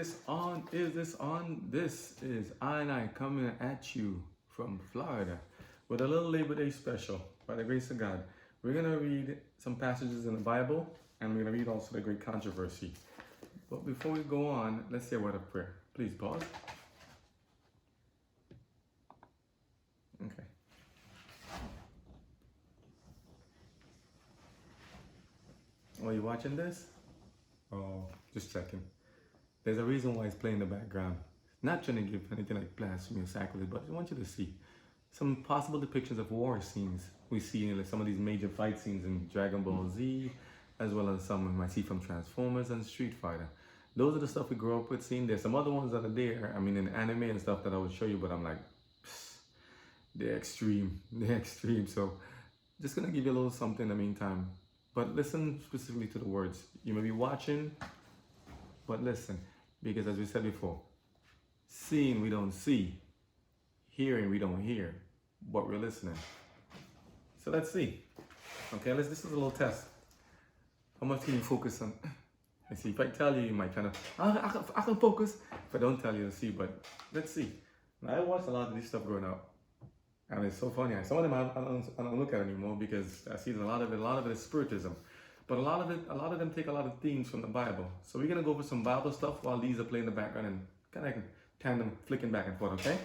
This on? Is this on? This is I coming at you from Florida with a little Labor Day special. By the grace of God, we're going to read some passages in the Bible, and we're going to read also the great controversy. But before we go on, let's say a word of prayer. Please pause. Okay. Are you watching this? Oh, just checking. There's a reason why it's playing in the background. Not trying to give anything like blasphemy or sacrilege, but I want you to see some possible depictions of war scenes we see in some of these major fight scenes in Dragon Ball Z, as well as some we might see from Transformers and Street Fighter. Those are the stuff we grew up with seeing. There's some other ones that are there, I mean in anime and stuff that I would show you, but I'm like, they're extreme. They're extreme. So just gonna give you a little something in the meantime. But listen specifically to the words. You may be watching, but listen, because as we said before, seeing we don't see, hearing we don't hear, but we're listening. So let's see. Okay, this is a little test. How much can you focus on? I see. If I tell you, you might kind of, I can focus. If I don't tell you, you'll see. But let's see. Now, I watched a lot of this stuff growing up, and it's so funny. Some of them I don't look at anymore because I see a lot of it is Spiritism. But a lot of them take a lot of themes from the Bible. So we're gonna go over some Bible stuff while these are playing in the background and kind of tandem flicking back and forth, okay?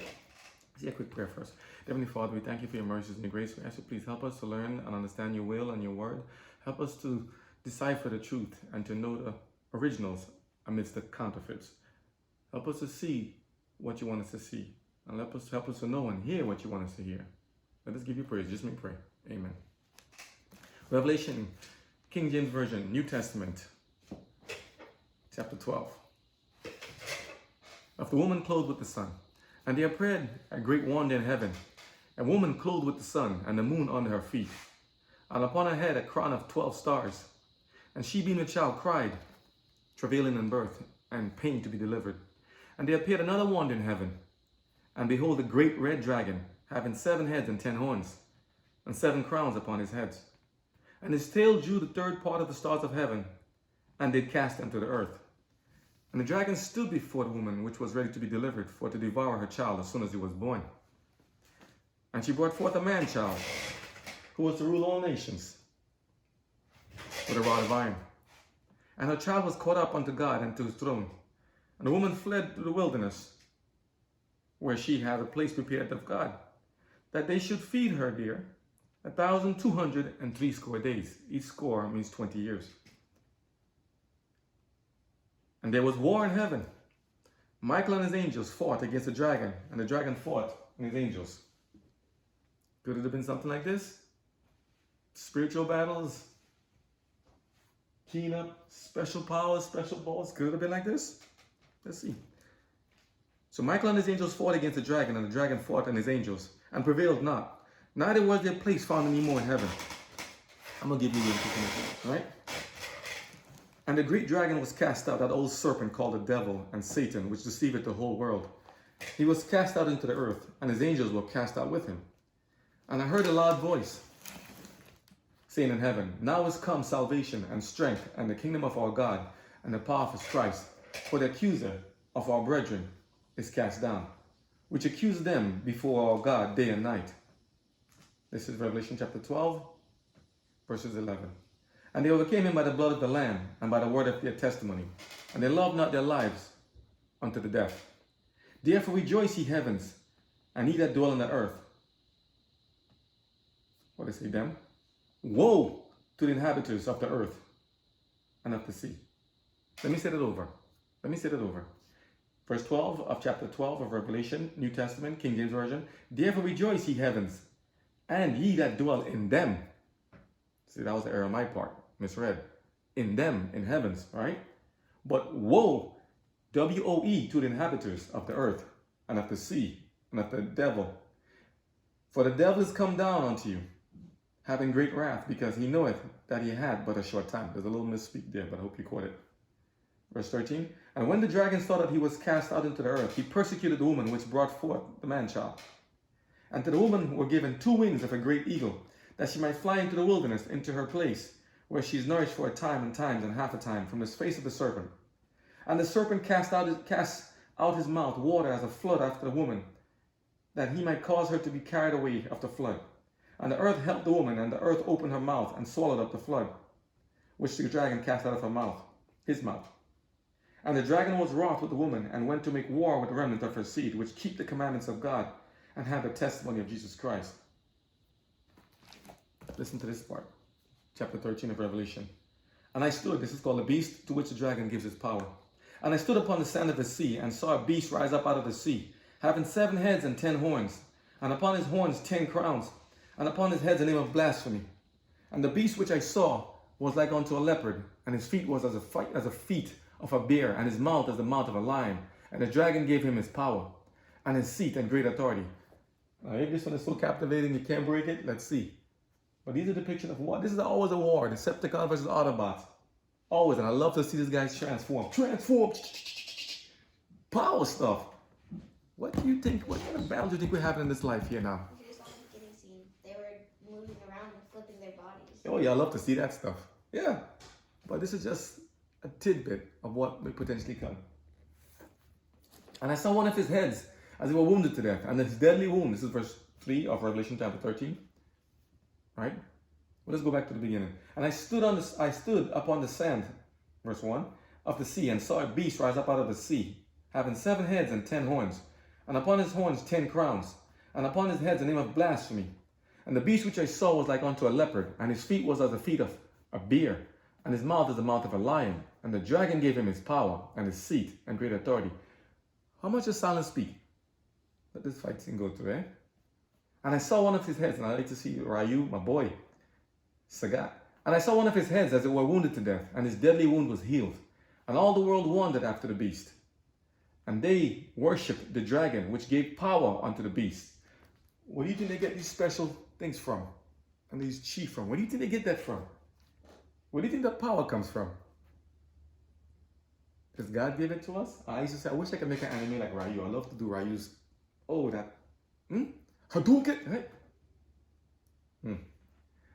See a quick prayer first. Heavenly Father, we thank you for your mercies and your grace. We ask you please help us to learn and understand your will and your word. Help us to decipher the truth and to know the originals amidst the counterfeits. Help us to see what you want us to see. And help us to know and hear what you want us to hear. Let us give you praise. Just me pray. Amen. Revelation, King James Version, New Testament, chapter 12. Of the woman clothed with the sun. And there appeared a great wonder in heaven, a woman clothed with the sun and the moon under her feet, and upon her head a crown of 12 stars. And she being a child cried, travailing in birth, and pain to be delivered. And there appeared another wonder in heaven, and behold, a great red dragon, having 7 heads and 10 horns, and 7 crowns upon his heads. And his tail drew the third part of the stars of heaven, and did cast them to the earth. And the dragon stood before the woman, which was ready to be delivered, for to devour her child as soon as he was born. And she brought forth a man-child, who was to rule all nations, with a rod of iron. And her child was caught up unto God and to his throne. And the woman fled to the wilderness, where she had a place prepared of God, that they should feed her there 1,260 days. Each score means 20 years. And there was war in heaven. Michael and his angels fought against the dragon, and the dragon fought and his angels. Could it have been something like this? Spiritual battles, keen up, special powers, special balls. Could it have been like this? Let's see. So Michael and his angels fought against the dragon, and the dragon fought and his angels, and prevailed not. Neither was their place found any more in heaven. I'm going to give you the information, right? And the great dragon was cast out, that old serpent called the devil and Satan, which deceiveth the whole world. He was cast out into the earth, and his angels were cast out with him. And I heard a loud voice saying in heaven, Now is come salvation and strength and the kingdom of our God and the power of his Christ. For the accuser of our brethren is cast down, which accused them before our God day and night. This is Revelation chapter 12, verses 11. And they overcame him by the blood of the Lamb and by the word of their testimony. And they loved not their lives unto the death. Therefore rejoice, ye heavens, and ye that dwell in the earth. What does he say, them? Woe to the inhabitants of the earth and of the sea. Let me say that over. Verse 12 of chapter 12 of Revelation, New Testament, King James Version. Therefore rejoice, ye heavens, and ye that dwell in them. See, that was the error on my part. Misread. In them, in heavens, right? But woe, W-O-E, to the inhabitants of the earth, and of the sea, and of the devil. For the devil is come down unto you, having great wrath, because he knoweth that he had but a short time. There's a little misspeak there, but I hope you caught it. Verse 13. And when the dragon saw that he was cast out into the earth, he persecuted the woman which brought forth the man-child. And to the woman were given 2 wings of a great eagle, that she might fly into the wilderness, into her place, where she is nourished for a time and times and half a time from the face of the serpent. And the serpent cast out his mouth water as a flood after the woman, that he might cause her to be carried away of the flood. And the earth helped the woman, and the earth opened her mouth and swallowed up the flood, which the dragon cast out of her mouth, his mouth. And the dragon was wroth with the woman, and went to make war with the remnant of her seed, which keep the commandments of God, and have the testimony of Jesus Christ. Listen to this part. Chapter 13 of Revelation. And I stood, this is called the beast, to which the dragon gives his power. And I stood upon the sand of the sea, and saw a beast rise up out of the sea, having 7 heads and 10 horns, and upon his horns 10 crowns, and upon his heads a name of blasphemy. And the beast which I saw was like unto a leopard, and his feet was as a feet of a bear, and his mouth as the mouth of a lion. And the dragon gave him his power, and his seat and great authority. Now, if this one is so captivating you can't break it, let's see. But these are depictions of war. This is always a war. Decepticon versus Autobots. Always. And I love to see these guys transform. Transform. Power stuff. What do you think? What kind of battle do you think we're having in this life here now? If you saw the beginning scene, they were moving around and flipping their bodies. Oh yeah, I love to see that stuff. Yeah. But this is just a tidbit of what may potentially come. And I saw one of his heads as they were wounded to death. And his deadly wound. This is verse 3 of Revelation chapter 13. Right? Well, let's go back to the beginning. And I stood upon the sand, verse 1, of the sea, and saw a beast rise up out of the sea, having 7 heads and 10 horns, and upon his horns 10 crowns, and upon his heads a name of blasphemy. And the beast which I saw was like unto a leopard, and his feet was as the feet of a bear, and his mouth as the mouth of a lion. And the dragon gave him his power, and his seat, and great authority. How much does silence speak? Let this fight scene go through, eh? And I saw one of his heads, and I like to see Ryu, my boy, Sagat. And I saw one of his heads as it were wounded to death, and his deadly wound was healed. And all the world wondered after the beast. And they worshipped the dragon, which gave power unto the beast. Where do you think they get these special things from? And these chi from? Where do you think they get that from? Where do you think that power comes from? Does God give it to us? I used to say, I wish I could make an anime like Ryu. I love to do Ryu's. Oh, that. Hadouken, right?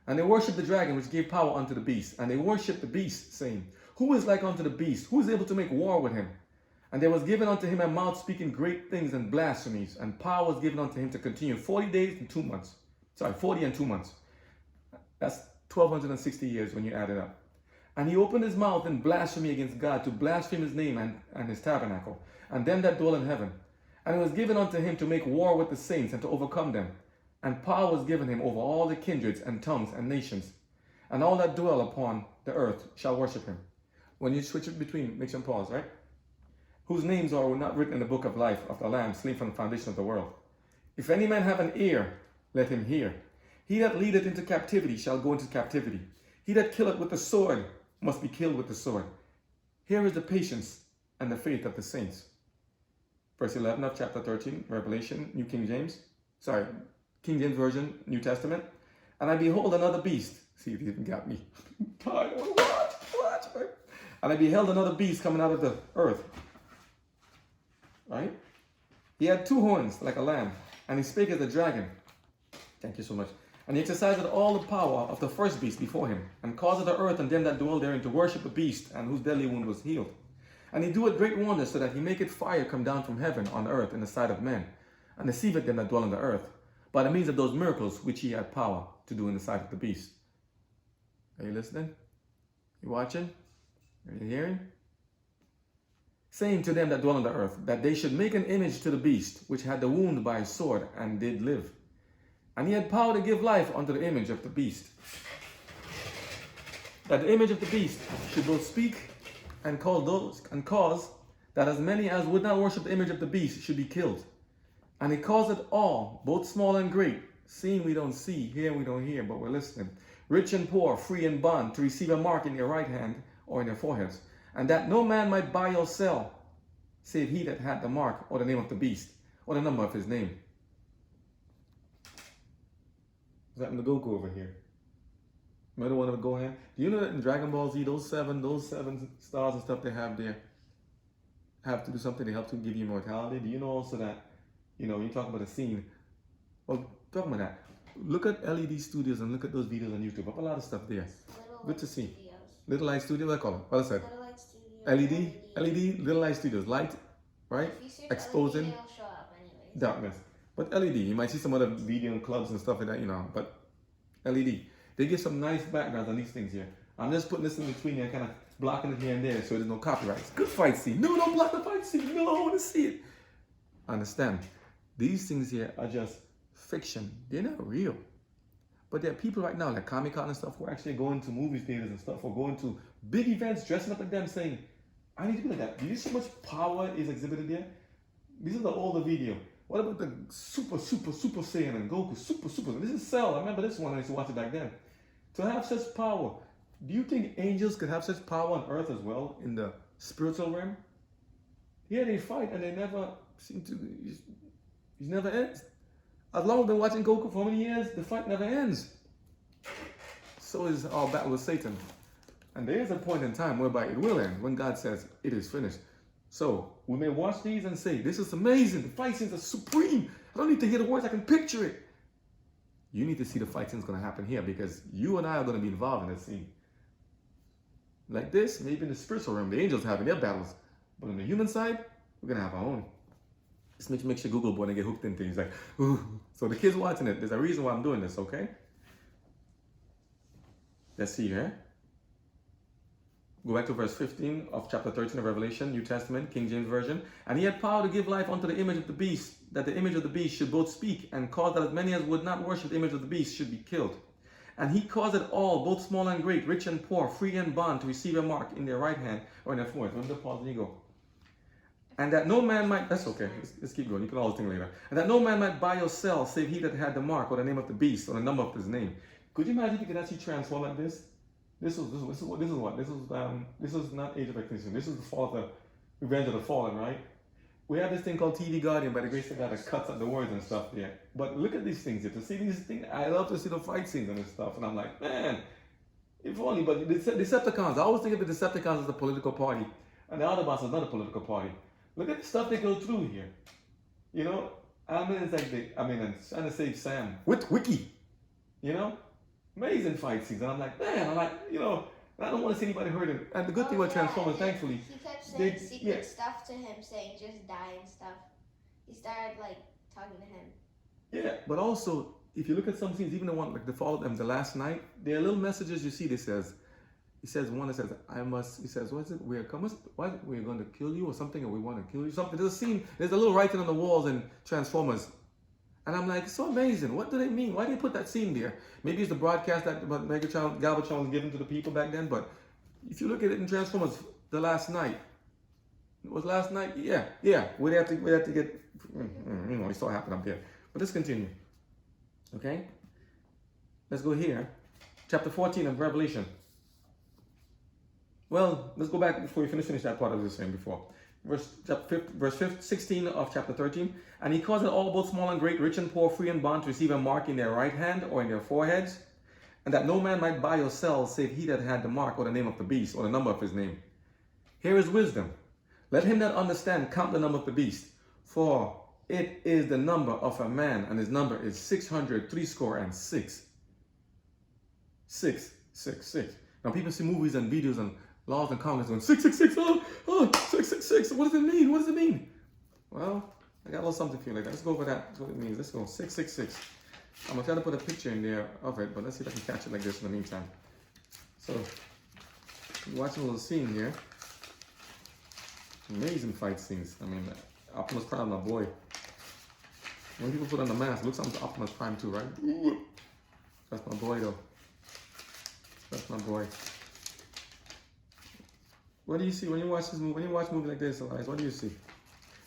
And they worshipped the dragon, which gave power unto the beast. And they worshipped the beast, saying, Who is like unto the beast? Who is able to make war with him? And there was given unto him a mouth speaking great things and blasphemies. And power was given unto him to continue 40 days and 2 months. 40 and 2 months. That's 1,260 years when you add it up. And he opened his mouth in blasphemy against God, to blaspheme his name and his tabernacle, and them that dwell in heaven. And it was given unto him to make war with the saints and to overcome them. And power was given him over all the kindreds and tongues and nations. And all that dwell upon the earth shall worship him. When you switch it between, make some pause, right? Whose names are not written in the book of life of the Lamb slain from the foundation of the world. If any man have an ear, let him hear. He that leadeth into captivity shall go into captivity. He that killeth with the sword must be killed with the sword. Here is the patience and the faith of the saints. Verse 11 of chapter 13, Revelation, King James Version, New Testament. And I behold another beast. See if you even got me. Watch. Right? And I beheld another beast coming out of the earth. Right? He had 2 horns like a lamb, and he spake as a dragon. Thank you so much. And he exercised all the power of the first beast before him, and caused the earth and them that dwell therein to worship the beast, and whose deadly wound was healed. And he doeth great wonders, so that he maketh fire come down from heaven on earth in the sight of men, and deceiveth them that dwell on the earth, by the means of those miracles which he had power to do in the sight of the beast. Are you listening? You watching? Are you hearing? Saying to them that dwell on the earth, that they should make an image to the beast, which had the wound by a sword, and did live. And he had power to give life unto the image of the beast, that the image of the beast should both speak and cause that as many as would not worship the image of the beast should be killed. And he causeth all, both small and great, seeing we don't see, hearing we don't hear, but we're listening, rich and poor, free and bond, to receive a mark in your right hand or in your foreheads, and that no man might buy or sell, save he that had the mark or the name of the beast, or the number of his name. What's happening to Goku over here? Remember one of the Gohan? Do you know that in Dragon Ball Z, those seven stars and stuff they have there have to do something to help to give you immortality? Do you know also that, you talk about a scene, well, talking about that, look at LED Studios and look at those videos on YouTube. Up a lot of stuff there. Good to see. Studios. Little Light Studio, what I call it? What I said? Little Light Studios. LED, little light studios, light, right? If you search Exposing LED, it'll show up anyways. darkness. But LED, you might see some other video clubs and stuff like that, you know, but LED. They give some nice backgrounds on these things here. I'm just putting this in between here, kind of blocking it here and there so there's no copyrights. Good fight scene. No, don't block the fight scene. No, I want to see it. Understand? These things here are just fiction. They're not real. But there are people right now, like Comic-Con and stuff, who are actually going to movie theaters and stuff, or going to big events, dressing up like them, saying, I need to be like that. Do you see how much power is exhibited there? This is the older video. What about the Super Saiyan and Goku? Super. This is Cell. I remember this one. I used to watch it back then. To have such power, do you think angels could have such power on earth as well, in the spiritual realm? Yeah, they fight and they never seem to, it never ends. As long as they're watching Goku for many years, the fight never ends. So is our battle with Satan. And there is a point in time whereby it will end, when God says, it is finished. So, we may watch these and say, this is amazing, the fight scenes are supreme. I don't need to hear the words, I can picture it. You need to see the fight scenes going to happen here, because you and I are going to be involved in that scene. Like this, maybe in the spiritual realm, the angels having their battles. But on the human side, we're going to have our own. Just make sure Google boy and get hooked into things like, ooh. So the kids watching it, there's a reason why I'm doing this, okay? Let's see here. Go back to verse 15 of chapter 13 of Revelation, New Testament, King James Version. And he had power to give life unto the image of the beast, that the image of the beast should both speak, and cause that as many as would not worship the image of the beast should be killed. And he caused it all, both small and great, rich and poor, free and bond, to receive a mark in their right hand or in their forehead. Remember the pause and you go. And that no man might, that's okay, let's keep going, you can always think later. And that no man might buy or sell, save he that had the mark, or the name of the beast, or the number of his name. Could you imagine if you could actually transform like this? This is not Age of Extinction. This is the fall of the Revenge of the Fallen, right? We have this thing called TV Guardian, by the grace of God, that cuts out the words and stuff there. But look at these things here. To see these things, I love to see the fight scenes and this stuff. And I'm like, man, if only. But the Decepticons, I always think of the Decepticons as a political party, and the Autobots as not a political party. Look at the stuff they go through here. You know, it's like I'm trying to save Sam with Wiki. You know, amazing fight scenes. And I'm like, man, I don't want to see anybody hurt him. And the good thing about Transformers, thankfully, he kept saying secret stuff to him, saying just die and stuff. He started talking to him. Yeah, but also if you look at some scenes, even the one like the fall of them, the last night, there are little messages you see. He says, one that says, what is it? We're going to kill you or something, or we want to kill you, something. There's a scene, there's a little writing on the walls in Transformers. And I'm like, it's so amazing. What do they mean? Why did they put that scene there? Maybe it's the broadcast that Galvatron was given to the people back then, but if you look at it in Transformers, the last night, it was last night? Yeah. We'd have to get, it still happened up there. But let's continue. Okay? Let's go here. Chapter 14 of Revelation. Well, let's go back before we finish that part I was saying before. Verse 16 of chapter 13. And he caused it all, both small and great, rich and poor, free and bond, to receive a mark in their right hand or in their foreheads, and that no man might buy or sell, save he that had the mark or the name of the beast or the number of his name. Here is wisdom. Let him that understand count the number of the beast, for it is the number of a man, and his number is 666. 666. Now people see movies and videos and laws and comments going 666. Oh, 666. What does it mean? What does it mean? Well, I got a little something for you like that. Let's go over that. That's what it means. Let's go 666. I'm gonna try to put a picture in there of it, but let's see if I can catch it like this in the meantime. So, watching a little scene here. Amazing fight scenes. Optimus Prime, my boy. When people put on the mask, looks like Optimus Prime too, right? That's my boy though. That's my boy. What do you see when you watch this movie? When you watch a movie like this, Elias, what do you see?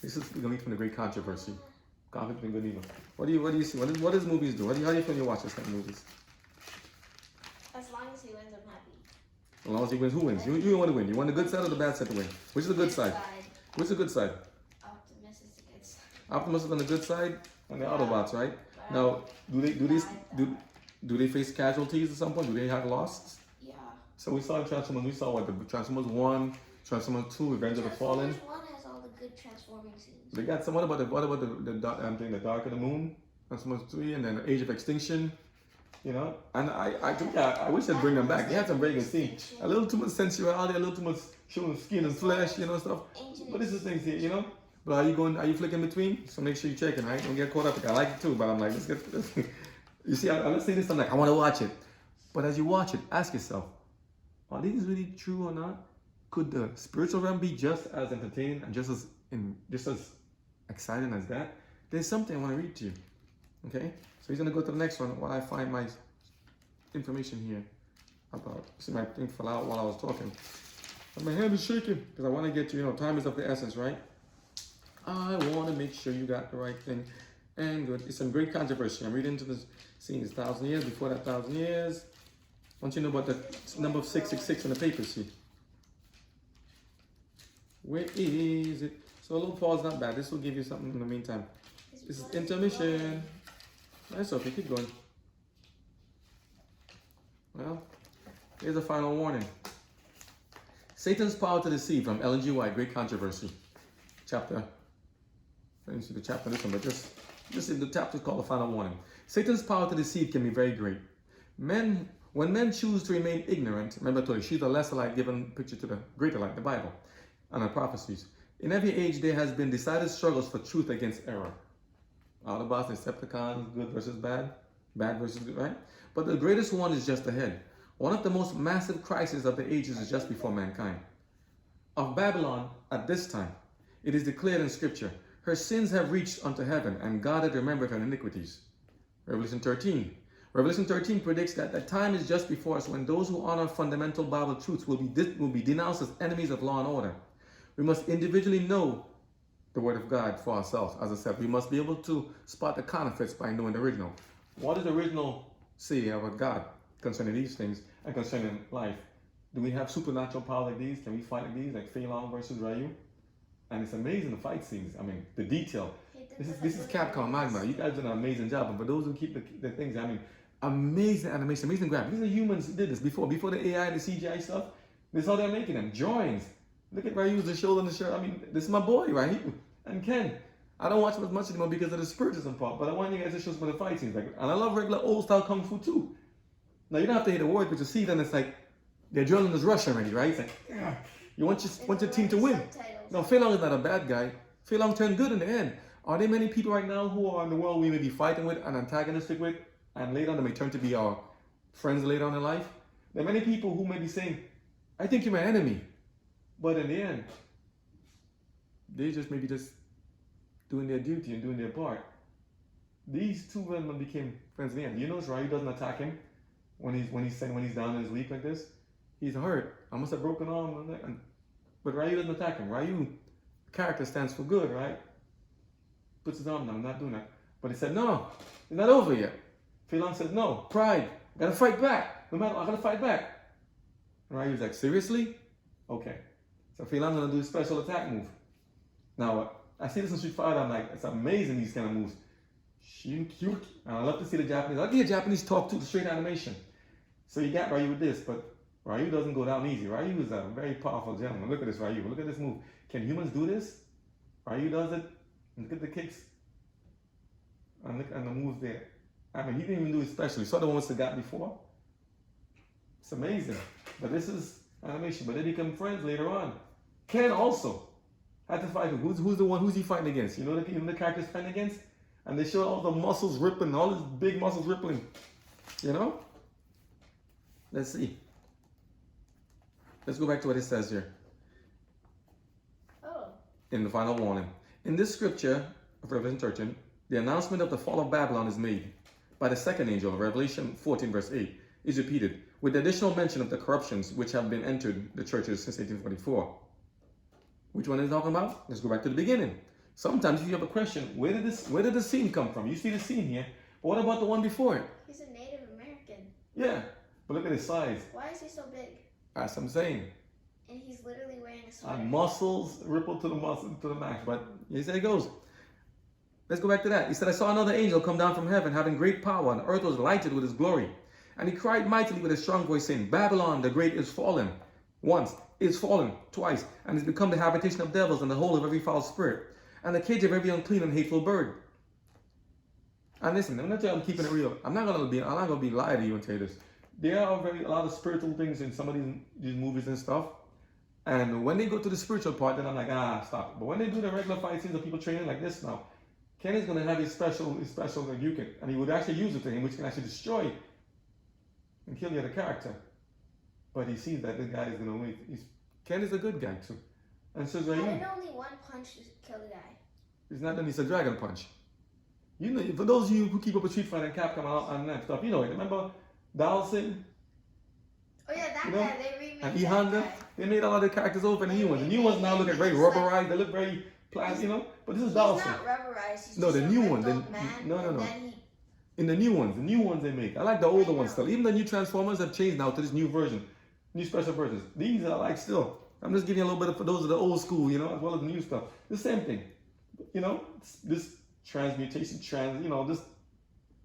This is going to lead from the great controversy. Conflict between good and evil. What do you see? What does movies do? How do you feel when you watch this kind of movies? As long as he wins, I'm happy. As long as he wins, who wins? You want to win. You want the good side or the bad side to win? Which is the good side? Which is the good side? Optimus is the good side. Optimus is on the good side, and the Autobots, right? Now, do they face casualties at some point? Do they have losses? Yeah. So we saw in Transformers. We saw what the Transformers 1, Transformers 2, Revenge of the Fallen. Transformers 1 has all the good transforming scenes. They got some. What about the Dark of the Moon? Transformers 3, and then the Age of Extinction. You know, and I wish I'd bring them back. They had some very good scenes. A little too much sensuality, a little too much showing skin and flesh, you know, stuff. But this is things here, you know. But are you flicking between? So make sure you're checking, right? Don't get caught up. I like it too, but I'm like, let's get this. You see, let's say this, I'm like, I want to watch it. But as you watch it, ask yourself, are these really true or not? Could the spiritual realm be just as entertaining and just as exciting as that? There's something I want to read to you. Okay? So he's going to go to the next one while I find my information here about, see my thing fell out while I was talking. And my hand is shaking because I want to get to, time is of the essence, right? I want to make sure you got the right thing. And good. It's some great controversy. I'm reading into this scene. It's 1,000 years, before that 1,000 years. I want you to know about the number of 666 in the papacy. Where is it? So a little pause, not bad. This will give you something in the meantime. This is intermission. That's okay, keep going. Well, here's a final warning. Satan's power to deceive from Ellen G. White, Great Controversy. Chapter. I didn't see the chapter this one, but just in the chapter called The Final Warning. Satan's power to deceive can be very great. When men choose to remain ignorant, remember I told you, she's the lesser light given picture to the greater light, the Bible, and the prophecies. In every age, there has been decided struggles for truth against error. Autobots, Decepticons, good versus bad, bad versus good, right? But the greatest one is just ahead. One of the most massive crises of the ages is just before mankind. Of Babylon, at this time, it is declared in Scripture, her sins have reached unto heaven, and God had remembered her iniquities. Revelation 13. Revelation 13 predicts that the time is just before us when those who honor fundamental Bible truths will be denounced as enemies of law and order. We must individually know the Word of God for ourselves. As I said, we must be able to spot the counterfeits by knowing the original. What does the original say about God concerning these things and concerning life? Do we have supernatural power like these? Can we fight like these, like Fei Long versus Ryu? And it's amazing, the fight scenes. I mean, the detail. This is Capcom Magma. You guys did an amazing job. And for those who keep the things, I mean, amazing animation, amazing graphics. These are humans who did this before the AI and the CGI stuff. This is how they're making them. Drawings. Look at Ryu's the shoulder and the shirt. I mean, this is my boy, right? And Ken. I don't watch him as much anymore because of the Spiritism part, but I want you guys to show some of the fight scenes. And I love regular old style Kung Fu too. Now, you don't have to hear the word, but you see then it's like, the adrenaline is rushing already, right? It's like, yeah. You want your team to win. No, Fei Long is not a bad guy. Fei Long turned good in the end. Are there many people right now who are in the world we may be fighting with and antagonistic with, and later on they may turn to be our friends later on in life? There are many people who may be saying, I think you're my enemy. But in the end, they just maybe just doing their duty and doing their part. These two men became friends in the end. You notice Ryu doesn't attack him when he's down in his weak like this. He's hurt. I must have broken arm. But Ryu doesn't attack him. Ryu character stands for good, right? Puts his arm down, I'm not doing that. But he said, no, it's not over yet. Fei Long said, no, pride. I gotta fight back. No matter, I gotta fight back. And Ryu's like, seriously? Okay. So Fei Long's gonna do a special attack move. Now, I see this in Street Fighter, I'm like, it's amazing these kind of moves. And I love to see the Japanese. I like to hear Japanese talk too, the straight animation. So you got Ryu with this, but Ryu doesn't go down easy. Ryu is a very powerful gentleman. Look at this Ryu. Look at this move. Can humans do this? Ryu does it. Look at the kicks. And look at the moves there. I mean, he didn't even do it specially. So the ones that got before. It's amazing. But this is animation. But they become friends later on. Ken also had to fight him. Who's he fighting against? You know the characters fighting against? And they show all the muscles rippling, all these big muscles rippling. You know? Let's see. Let's go back to what it says here. Oh. In the final warning. In this scripture of Revelation 13, the announcement of the fall of Babylon is made by the second angel. Revelation 14 verse 8 is repeated with the additional mention of the corruptions which have been entered the churches since 1844. Which one is it talking about? Let's go back to the beginning. Sometimes if you have a question, where did the scene come from? You see the scene here, but what about the one before it? He's a Native American. Yeah, but look at his size. Why is he so big? That's what I'm saying. And he's literally wearing a sweater. And muscles ripple to the max. But here it goes. Let's go back to that. He said, I saw another angel come down from heaven, having great power, and the earth was lighted with his glory. And he cried mightily with a strong voice, saying, Babylon the great is fallen. Once, is fallen, twice, and is become the habitation of devils and the hole of every foul spirit, and the cage of every unclean and hateful bird. And listen, I'm not telling you I'm keeping it real. I'm not gonna be lying to you and tell you this. There are a lot of spiritual things in some of these movies and stuff. And when they go to the spiritual part, then I'm like, stop it. But when they do the regular fight scenes of people training like this now, Kenny's going to have his special rebuke, and he would actually use it to him, which can actually destroy and kill the other character. But he sees that this guy is going to win. Ken is a good guy too. And so How did only one punch kill the guy? It's not that it's a dragon punch. You know, for those of you who keep up with Street Fighter and Capcom and that stuff, you know it. Remember Dawson? Oh yeah, that guy. They remade and that Honda? guy. They made a lot of the characters over in the new ones. The new ones now look very rubberized. They look very plastic, you know. But this is Dawson. He's not rubberized. He's No, the just a new ripped one. old man, No. In the new ones they make. I like the older ones still. Even the new Transformers have changed now to this new version, new special versions. These I like still. I'm just giving you a little bit of for those of the old school, you know, as well as the new stuff. The same thing, you know. This transmutation, you know, this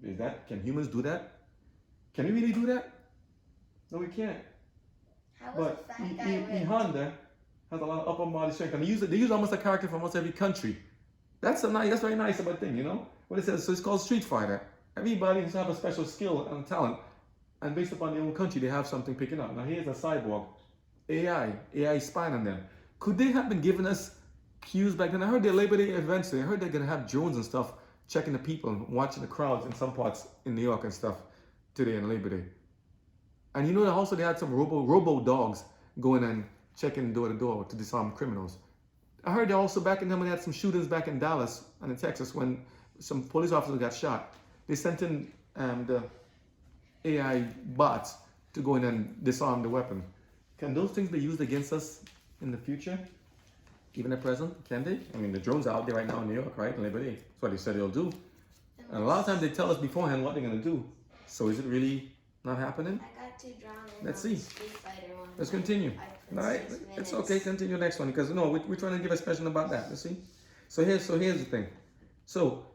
is that. Can humans do that? Can we really do that? No, we can't. How was But a fat guy ripped? Honda has a lot of upper body strength, and they use almost a character from almost every country. That's very nice about thing, you know. What it says, so it's called Street Fighter. Everybody has to have a special skill and talent, and based upon their own country, they have something picking up. Now here's a cyborg, AI spying on them. Could they have been giving us cues back then? I heard their Labor Day events. I heard they're gonna have drones and stuff checking the people and watching the crowds in some parts in New York and stuff today on Labor Day. And you know that also they had some robo dogs going and checking door to door to disarm criminals. I heard they also back in them when they had some shootings back in Dallas and in Texas when some police officers got shot. They sent in the AI bots to go in and disarm the weapon. Can those things be used against us in the future? Even at present, can they? I mean, the drones are out there right now in New York, right? Labor Day. That's what they said they'll do. And a lot of times they tell us beforehand what they're going to do. So is it really not happening? I got too drawn in. Let's on see. the Street Fighter one. Let's continue. All right, it's okay. Continue next one because no, we're trying to give a special about that. You see. So here's the thing. So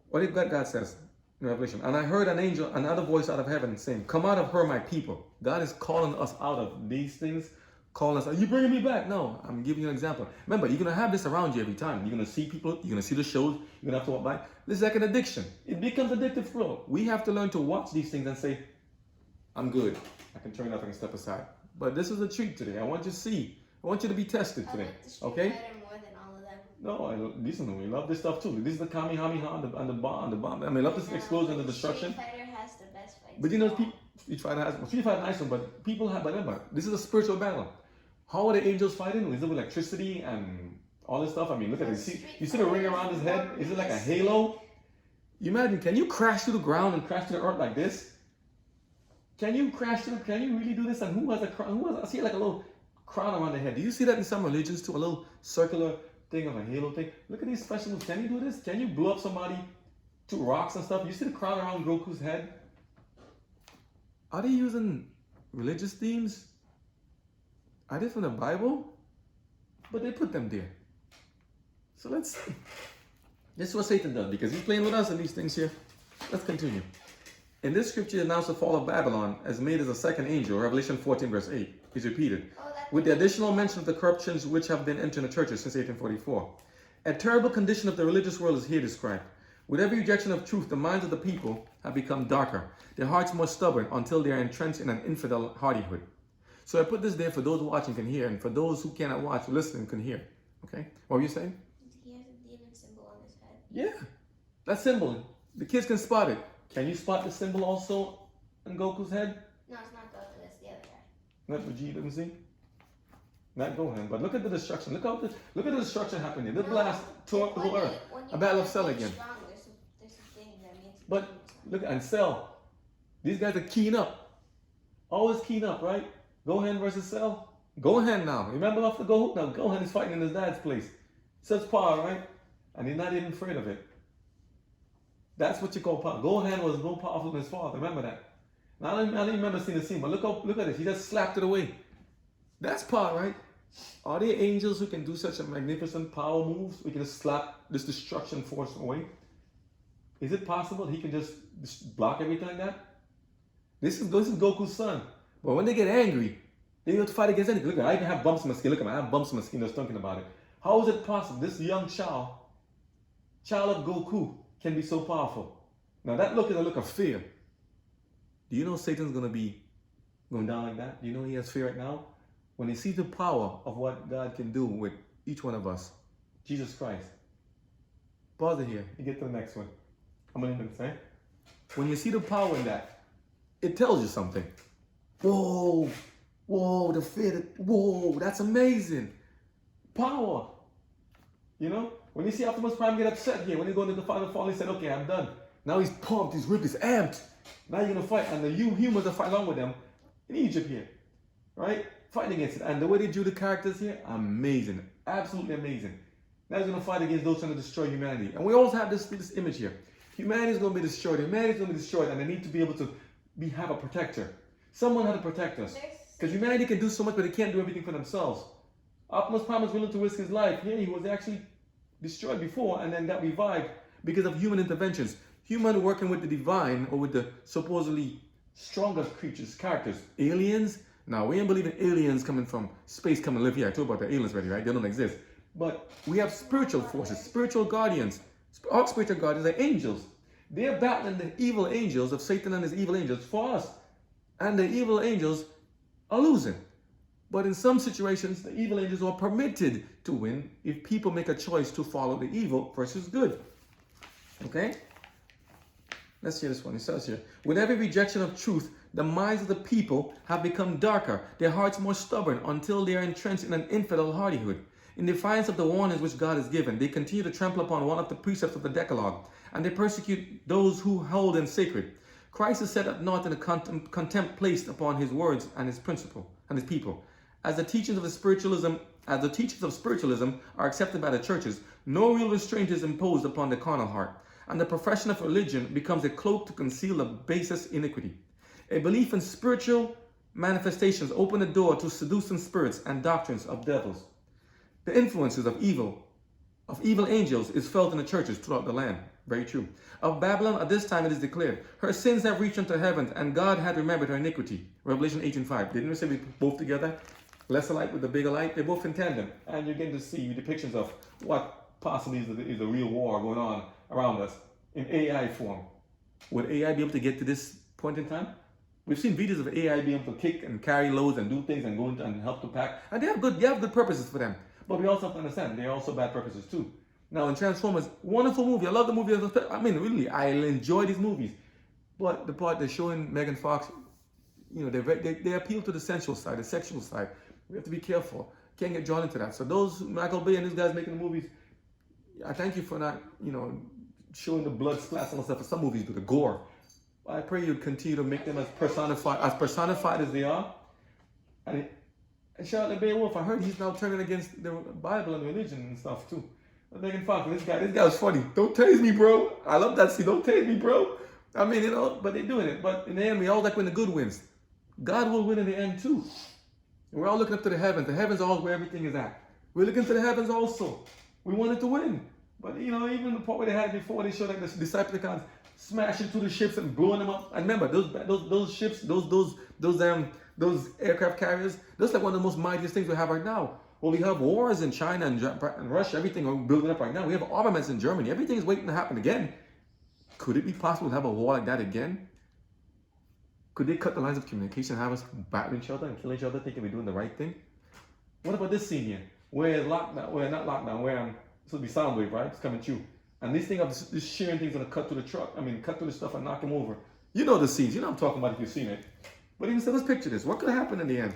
what did God says in Revelation? And I heard an angel, another voice out of heaven saying, "Come out of her, my people." God is calling us out of these things. Calling us, are you bringing me back? No, I'm giving you an example. Remember, you're going to have this around you every time. You're going to see people, you're going to see the shows, you're going to have to walk by. This is like an addiction. It becomes addictive for real. We have to learn to watch these things and say, I'm good. I can turn it off, I can step aside. But this is a treat today. I want you to see. I want you to be tested today. I like the Street Okay? Fighter more than all of them. No, listen, we love this stuff too. This is the Kamehameha and the bomb. I mean, I love this explosion and the destruction. Street Fighter has the best fights. But you know, Street Fighter has nice one, but people have, remember, this is a spiritual battle. How are the angels fighting? Is it with electricity and all this stuff? I mean, look at it. You see the ring around his head? Is it like a halo? You imagine, can you crash to the ground and crash to the earth like this? Can you really do this? And who has a crown? I see like a little crown around the head. Do you see that in some religions too? A little circular thing of a halo thing. Look at these special moves. Can you do this? Can you blow up somebody, two rocks and stuff? You see the crown around Goku's head? Are they using religious themes? Are they from the Bible? But they put them there. So this is what Satan does because he's playing with us and these things here. Let's continue. In this scripture, it announced the fall of Babylon as made as a second angel. Revelation 14 verse 8 is repeated. With the additional mention of the corruptions which have been entering the churches since 1844. A terrible condition of the religious world is here described. With every rejection of truth, the minds of the people have become darker, their hearts more stubborn until they are entrenched in an infidel hardihood. So I put this there for those watching can hear, and for those who cannot watch, listening can hear. Okay? What were you saying? He has a demon symbol on his head. Yeah. That symbol. The kids can spot it. Can you spot the symbol also on Goku's head? No, it's not Goku, that's the other guy. Not what G doesn't see? Not Gohan, but look at the destruction. Look at the destruction happening. The blast tore up the whole earth. A battle of Cell again. Strong, there's a thing that means But look and Cell. These guys are keying up. Always keying up, right? Gohan versus Cell. Gohan now. Remember after Gohan? Now Gohan is fighting in his dad's place. Such power, right? And he's not even afraid of it. That's what you call power. Gohan was more powerful than his father. Remember that. Now, I don't remember seeing the scene, but look at this. He just slapped it away. That's power, right? Are there angels who can do such a magnificent power moves? We can just slap this destruction force away. Is it possible he can just block everything like that? This is Goku's son. But when they get angry, they have to fight against anything. Look, I even have bumps on my skin. Look at me, I have bumps on my skin just thinking about it. How is it possible this young child of Goku, can be so powerful? Now that look is a look of fear. Do you know Satan's going to be going down like that? Do you know he has fear right now? when you see the power of what God can do with each one of us, Jesus Christ. Pause it here. You get to the next one. How many minutes, eh? When you see the power in that, it tells you something. Whoa, whoa, the fear, whoa, that's amazing. Power. You know, when you see Optimus Prime get upset here, when he go into the final fall, he said, okay, I'm done. Now he's pumped, he's ripped, he's amped. Now you're going to fight, and the humans are fighting along with them in Egypt here, right? Fighting against it. And the way they drew the characters here, amazing. Absolutely amazing. Now he's going to fight against those trying to destroy humanity. And we also have this image here. Humanity is going to be destroyed. Humanity is going to be destroyed, and they need to be able to have a protector. Someone had to protect us. Because humanity can do so much, but they can't do everything for themselves. Optimus Prime was willing to risk his life. Yeah, he was actually destroyed before and then got revived because of human interventions. Human working with the divine or with the supposedly strongest creatures, characters. Aliens? Now, we ain't believing aliens coming from space come and live here. I told about the aliens already, right? They don't exist. But we have spiritual forces, spiritual guardians. Our spiritual guardians are angels. They're battling the evil angels of Satan and his evil angels for us. And the evil angels are losing. But in some situations, the evil angels are permitted to win if people make a choice to follow the evil versus good. Okay? Let's hear this one. It says here, with every rejection of truth, the minds of the people have become darker, their hearts more stubborn, until they are entrenched in an infidel hardihood. In defiance of the warnings which God has given, they continue to trample upon one of the precepts of the Decalogue, and they persecute those who hold them sacred. Christ is set at naught in the contempt placed upon his words and his principle and his people. As the teachings of spiritualism are accepted by the churches, no real restraint is imposed upon the carnal heart, and the profession of religion becomes a cloak to conceal the basest iniquity. A belief in spiritual manifestations open the door to seducing spirits and doctrines of devils. The influences of evil angels is felt in the churches throughout the land. Very true. Of Babylon at this time it is declared, her sins have reached unto heaven, and God had remembered her iniquity. Revelation 18:5. Didn't we say we both together? Lesser light with the bigger light. They're both in tandem. And you're getting to see depictions of what possibly is a real war going on around us in AI form. Would AI be able to get to this point in time? We've seen videos of AI being able to kick and carry loads and do things and go into and help to pack. And they have good purposes for them. But we also have to understand they're also bad purposes too. Now in Transformers, wonderful movie. I love the movie. I mean, really, I enjoy these movies. But the part they're showing Megan Fox, you know, they appeal to the sensual side, the sexual side. We have to be careful. Can't get drawn into that. So those Michael Bay and these guys making the movies, I thank you for not, you know, showing the blood splash and stuff. For some movies do the gore. I pray you continue to make them as personified as they are. And Charlotte Beowulf, I heard he's now turning against the Bible and religion and stuff too. But Megan Fox, this guy was funny. Don't tase me, bro. I love that scene. Don't tase me, bro. I mean, you know, but they're doing it. But in the end, we all like when the good wins. God will win in the end too. And we're all looking up to the heavens. The heavens are all where everything is at. We're looking to the heavens also. We wanted to win. But you know, even the part where they had it before, they showed like the Decepticons smashing through the ships and blowing them up. And remember, those ships, those aircraft carriers, that's like one of the most mightiest things we have right now. Well, we have wars in China and Russia, everything are building up right now. We have armaments in Germany. Everything is waiting to happen again. Could it be possible to have a war like that again? Could they cut the lines of communication, have us battling each other and killing each other, thinking we're doing the right thing? What about this scene here? Where not lockdown, where this will be sound wave, right? It's coming through. And this thing of this shearing thing's gonna cut through the truck. Cut through the stuff and knock him over. You know the scenes. You know what I'm talking about if you've seen it. But even so, let's picture this. What could happen in the end?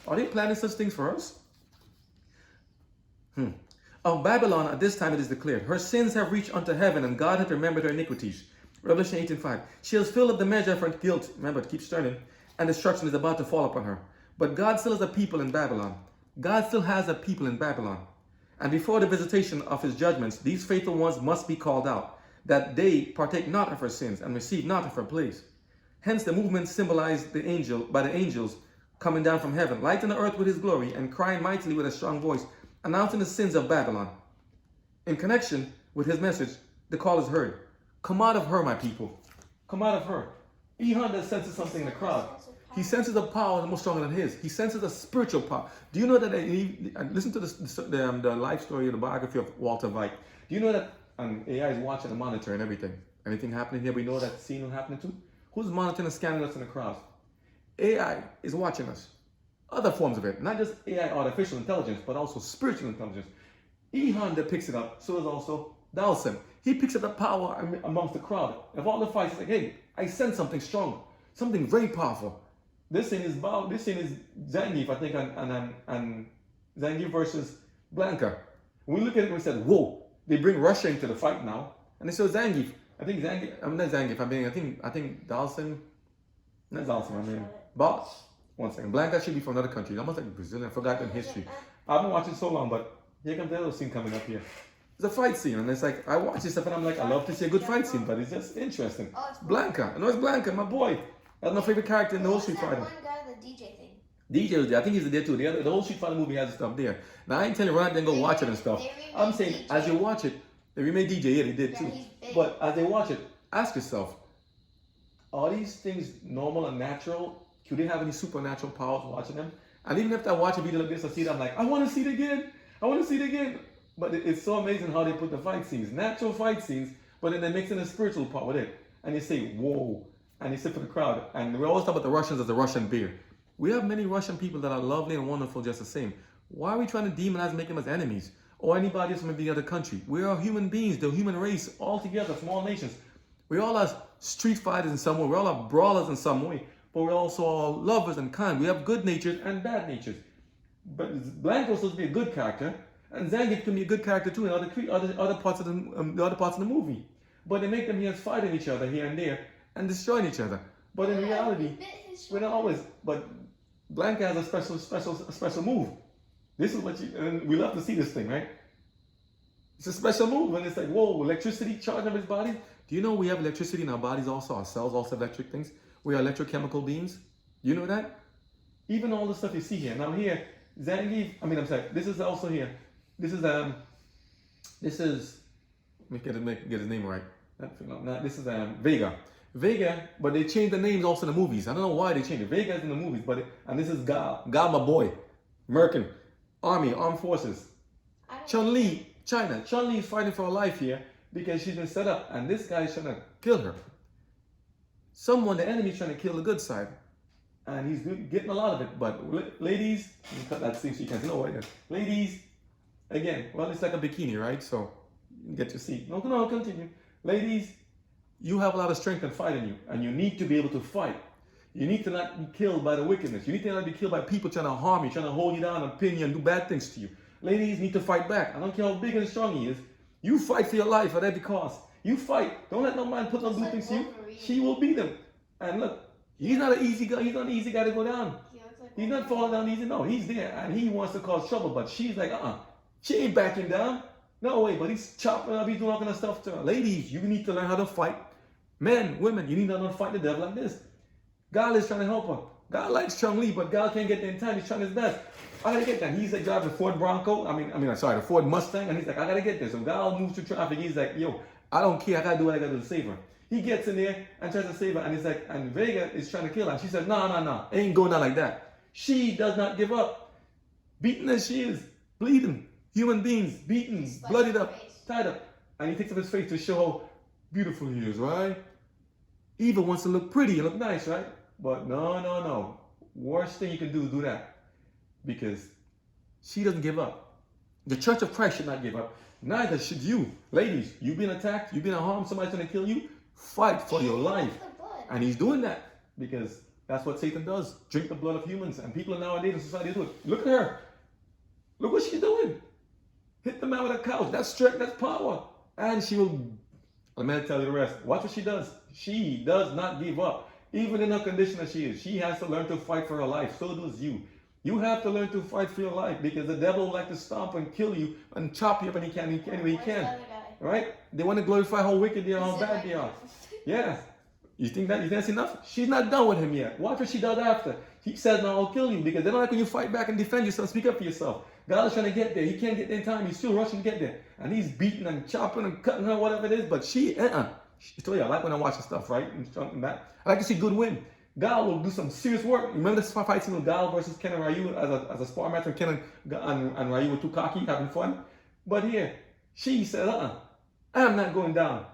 Are they planning such things for us? Of Babylon at this time it is declared, her sins have reached unto heaven, and God hath remembered her iniquities. Revelation 18:5. She has filled up the measure of her guilt. Remember, it keeps turning. And destruction is about to fall upon her. But God still has a people in Babylon. God still has a people in Babylon. And before the visitation of his judgments, these faithful ones must be called out, that they partake not of her sins and receive not of her plagues. Hence the movement symbolized by the angels coming down from heaven, lighting the earth with his glory and crying mightily with a strong voice, announcing the sins of Babylon. In connection with his message, the call is heard. Come out of her, my people. Come out of her. Ehud senses something in the crowd. He senses a power more stronger than his. He senses a spiritual power. Do you know that? Listen to the life story, the biography of Walter White. Do you know that AI is watching and monitoring everything? Anything happening here, we know that scene will happen too. Who's monitoring and scanning us in the crowd? AI is watching us. other forms of it, not just AI, artificial intelligence, but also spiritual intelligence. Ehan that picks it up, so is also Dawson. He picks up the power amongst the crowd. Of all the fights, he's like, hey, I sense something strong, something very powerful. This thing is Zangief, I think, and Zangief versus Blanca. When we look at it, we said, whoa, they bring Russia into the fight now. And they show Zangief. I think Dawson, not Dawson, but one second. Blanca should be from another country. Almost like Brazilian. I forgot in history. I've been watching so long, but here comes the other scene coming up here. It's a fight scene, and it's like, I watch this stuff and I'm like, I love to see a good fight scene, but it's just interesting. Blanca. I know it's Blanca, my boy. That's my favorite character in the whole Street Fighter. One guy, the DJ thing. DJ was there. I think he's there too. The whole Street Fighter movie has stuff there. Now, I ain't telling you run out there and go watch it and stuff. I'm saying, DJ. As you watch it, they remade DJ, yeah, they did too. But as they watch it, ask yourself, are these things normal and natural? Could they have any supernatural powers watching them? And even if I watch a video like this, I see it, I'm like, I want to see it again. I want to see it again. But it's so amazing how they put the fight scenes, natural fight scenes, but then they mix in a spiritual part with it. And they say, whoa. And they sit for the crowd. And we always talk about the Russians as the Russian bear. We have many Russian people that are lovely and wonderful just the same. Why are we trying to demonize and make them as enemies? Or anybody else from any other country? We are human beings, the human race, all together from all nations. We all are street fighters in some way. We all are brawlers in some way. But we're also all lovers and kind. We have good natures and bad natures. But Blanca was supposed to be a good character. And Zangief can be a good character too in other parts of the movie. But they make them here fighting each other here and there and destroying each other. But in reality, we're not always. But Blanca has a special move. This is what and we love to see this thing, right? It's a special move, and it's like, whoa, electricity charging up his body. Do you know we have electricity in our bodies also? Our cells also have electric things. We are electrochemical beings. Do you know that? Even all the stuff you see here. Now here, Zangief. This is also here. This is let me get his name right. This is Vega. Vega, but they changed the names also in the movies. I don't know why they changed it. Vega is in the movies, and this is Gal, my boy, American Armed Forces. Chun-Li, China. Chun-Li is fighting for her life here because she's been set up, and this guy is trying to kill her. The enemy is trying to kill the good side, and he's getting a lot of it. But ladies, let me cut that thing so you can see. No, ladies. Again, well, it's like a bikini, right? So you get to see. No, continue. Ladies, you have a lot of strength and fight in you, and you need to be able to fight. You need to not be killed by the wickedness. You need to not be killed by people trying to harm you, trying to hold you down and pin you and do bad things to you. Ladies need to fight back. I don't care how big and strong he is. You fight for your life at every cost. You fight. Don't let no man put on good things to you. She will beat him. And look, he's not an easy guy. He's not an easy guy to go down. He's not falling down easy. No, he's there, and he wants to cause trouble, but she's like, She ain't backing down. No way, but he's chopping up, he's doing all kind of stuff to her. Ladies, you need to learn how to fight. Men, women, you need to learn how to fight the devil like this. God is trying to help her. God likes Chun-Li, but God can't get there in time. He's trying his best. I gotta get there. He's like driving the Ford Bronco. The Ford Mustang, and he's like, I gotta get there. So God moves through traffic. He's like, yo, I don't care. I gotta do what I gotta do to save her. He gets in there and tries to save her, and he's like, and Vega is trying to kill her. And she said, no, it ain't going down like that. She does not give up. Beaten as she is, bleeding. Human beings, beaten, bloodied up, tied up. And he takes up his face to show how beautiful he is, right? Eva wants to look pretty and look nice, right? But no. Worst thing you can do is do that. Because she doesn't give up. The Church of Christ should not give up. Neither should you. Ladies, you've been attacked, you've been harmed, somebody's trying to kill you. Fight for your life. And he's doing that because that's what Satan does. Drink the blood of humans. And people nowadays in society do it. Look at her. Look what she's doing. Hit the man with a couch. That's strength, that's power. And she will, I'm going to tell you the rest. Watch what she does. She does not give up. Even in her condition that she is. She has to learn to fight for her life. So does you. You have to learn to fight for your life because the devil will like to stomp and kill you and chop you up and he can. Right? They want to glorify how wicked they are, how bad they are. Yeah. You think that's enough? She's not done with him yet. Watch what she does after. He says, no, I'll kill you because they don't like when you fight back and defend yourself, speak up for yourself. God is trying to get there. He can't get there in time. He's still rushing to get there. And he's beating and chopping and cutting her, whatever it is. But she told you, I like when I watch the stuff, right? And back. I like to see good win. God will do some serious work. Remember this fight scene with Gal versus Ken and Ryu as a spar match with Ken and Ryu were too cocky, having fun? But here, she said, I'm not going down.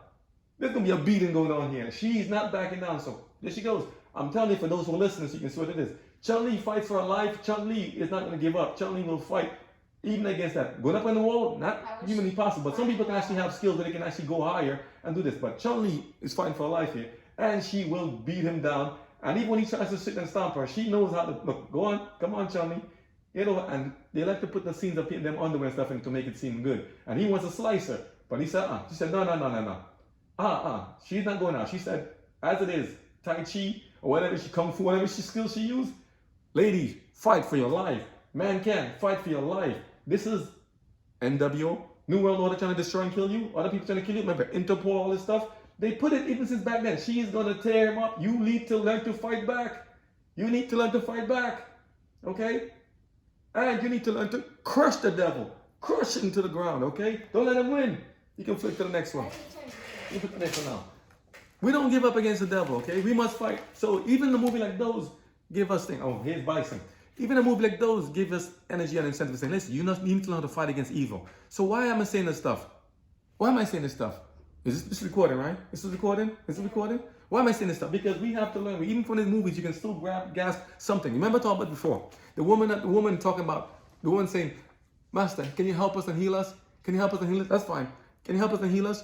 There's going to be a beating going on here. She's not backing down. So there she goes. I'm telling you, for those who are listening, so you can see what it is. Chun-Li fights for her life. Chun-Li is not going to give up. Chun-Li will fight even against that. Going up on the wall, not humanly possible, but some people can actually have skills that they can actually go higher and do this. But Chun-Li is fighting for her life here, and she will beat him down. And even when he tries to sit and stomp her, she knows how to, look, go on, come on, Chun-Li. You know, and they like to put the scenes of them underwear and stuff in to make it seem good. And he wants to slice her, but he said, She said, no. She's not going out. She said, as it is, Tai Chi, or whatever she Kung Fu, whatever skills she used, ladies, fight for your life. Man can fight for your life. This is NWO, New World Order, trying to destroy and kill you. Other people trying to kill you. Remember, Interpol, all this stuff. They put it even since back then. She is going to tear him up. You need to learn to fight back. You need to learn to fight back. Okay? And you need to learn to crush the devil. Crush him to the ground, okay? Don't let him win. You can flip to the next one. You put the next one now. We don't give up against the devil, okay? We must fight. So even the movie like those give us things. Oh, here's Bison. Even a movie like those give us energy and incentive saying, listen, you need to learn how to fight against evil. So why am I saying this stuff? Why am I saying this stuff? Is this recording, right? This is recording? Is it recording? Why am I saying this stuff? Because we have to learn. Even from these movies, you can still grasp something. Remember I talked about before? The woman talking about, the woman saying, Master, can you help us and heal us? Can you help us and heal us? That's fine. Can you help us and heal us?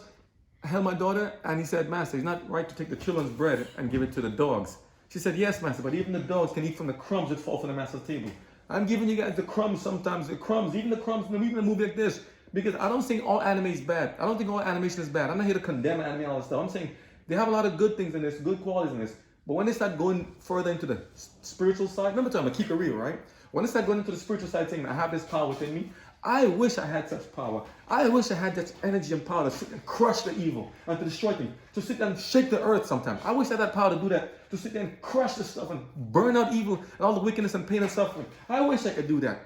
I held my daughter, and he said, Master, it's not right to take the children's bread and give it to the dogs. She said, yes, Master, but even the dogs can eat from the crumbs that fall from the Master's table. I'm giving you guys the crumbs sometimes, even the crumbs, even a movie like this, because I don't think all anime is bad. I don't think all animation is bad. I'm not here to condemn anime and all that stuff. I'm saying they have a lot of good things in this, good qualities in this. But when they start going further into the spiritual side, remember I'm going to keep it real, right? When they start going into the spiritual side saying, I have this power within me, I wish I had such power. I wish I had that energy and power to sit and crush the evil and to destroy things, to sit and shake the earth sometimes. I wish I had that power to do that, to sit there and crush the stuff and burn out evil and all the wickedness and pain and suffering. I wish I could do that.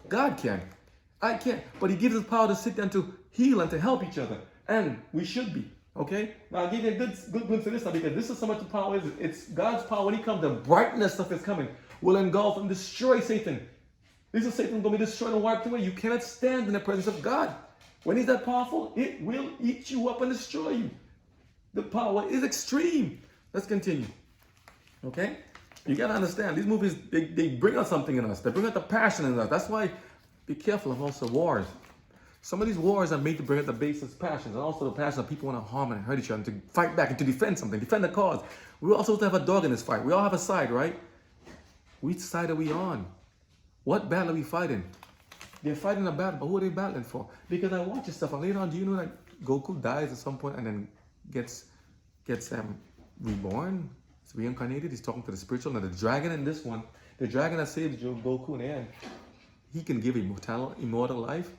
God can. I can't. But he gives us power to sit there and to heal and to help each other. And we should be. Okay? Now I'll give you a good glimpse of this now, because this is so much the power is. It's God's power. When he comes, the brightness of his coming will engulf and destroy Satan. This is Satan going to be destroyed and wiped away. You cannot stand in the presence of God. When he's that powerful, it will eat you up and destroy you. The power is extreme. Let's continue. Okay? You got to understand, these movies, they bring out something in us. They bring out the passion in us. That's why be careful of also wars. Some of these wars are made to bring out the basest passions, and also the passion of people want to harm and hurt each other, and to fight back and to defend something, defend the cause. We also have a dog in this fight. We all have a side, right? Which side are we on? What battle are we fighting? They're fighting a battle, but who are they battling for? Because I watch this stuff, and later on, do you know that Goku dies at some point and then gets reborn? It's reincarnated. He's talking to the spiritual. Now the dragon in this one, the dragon that saves Goku in the end, he can give immortal life.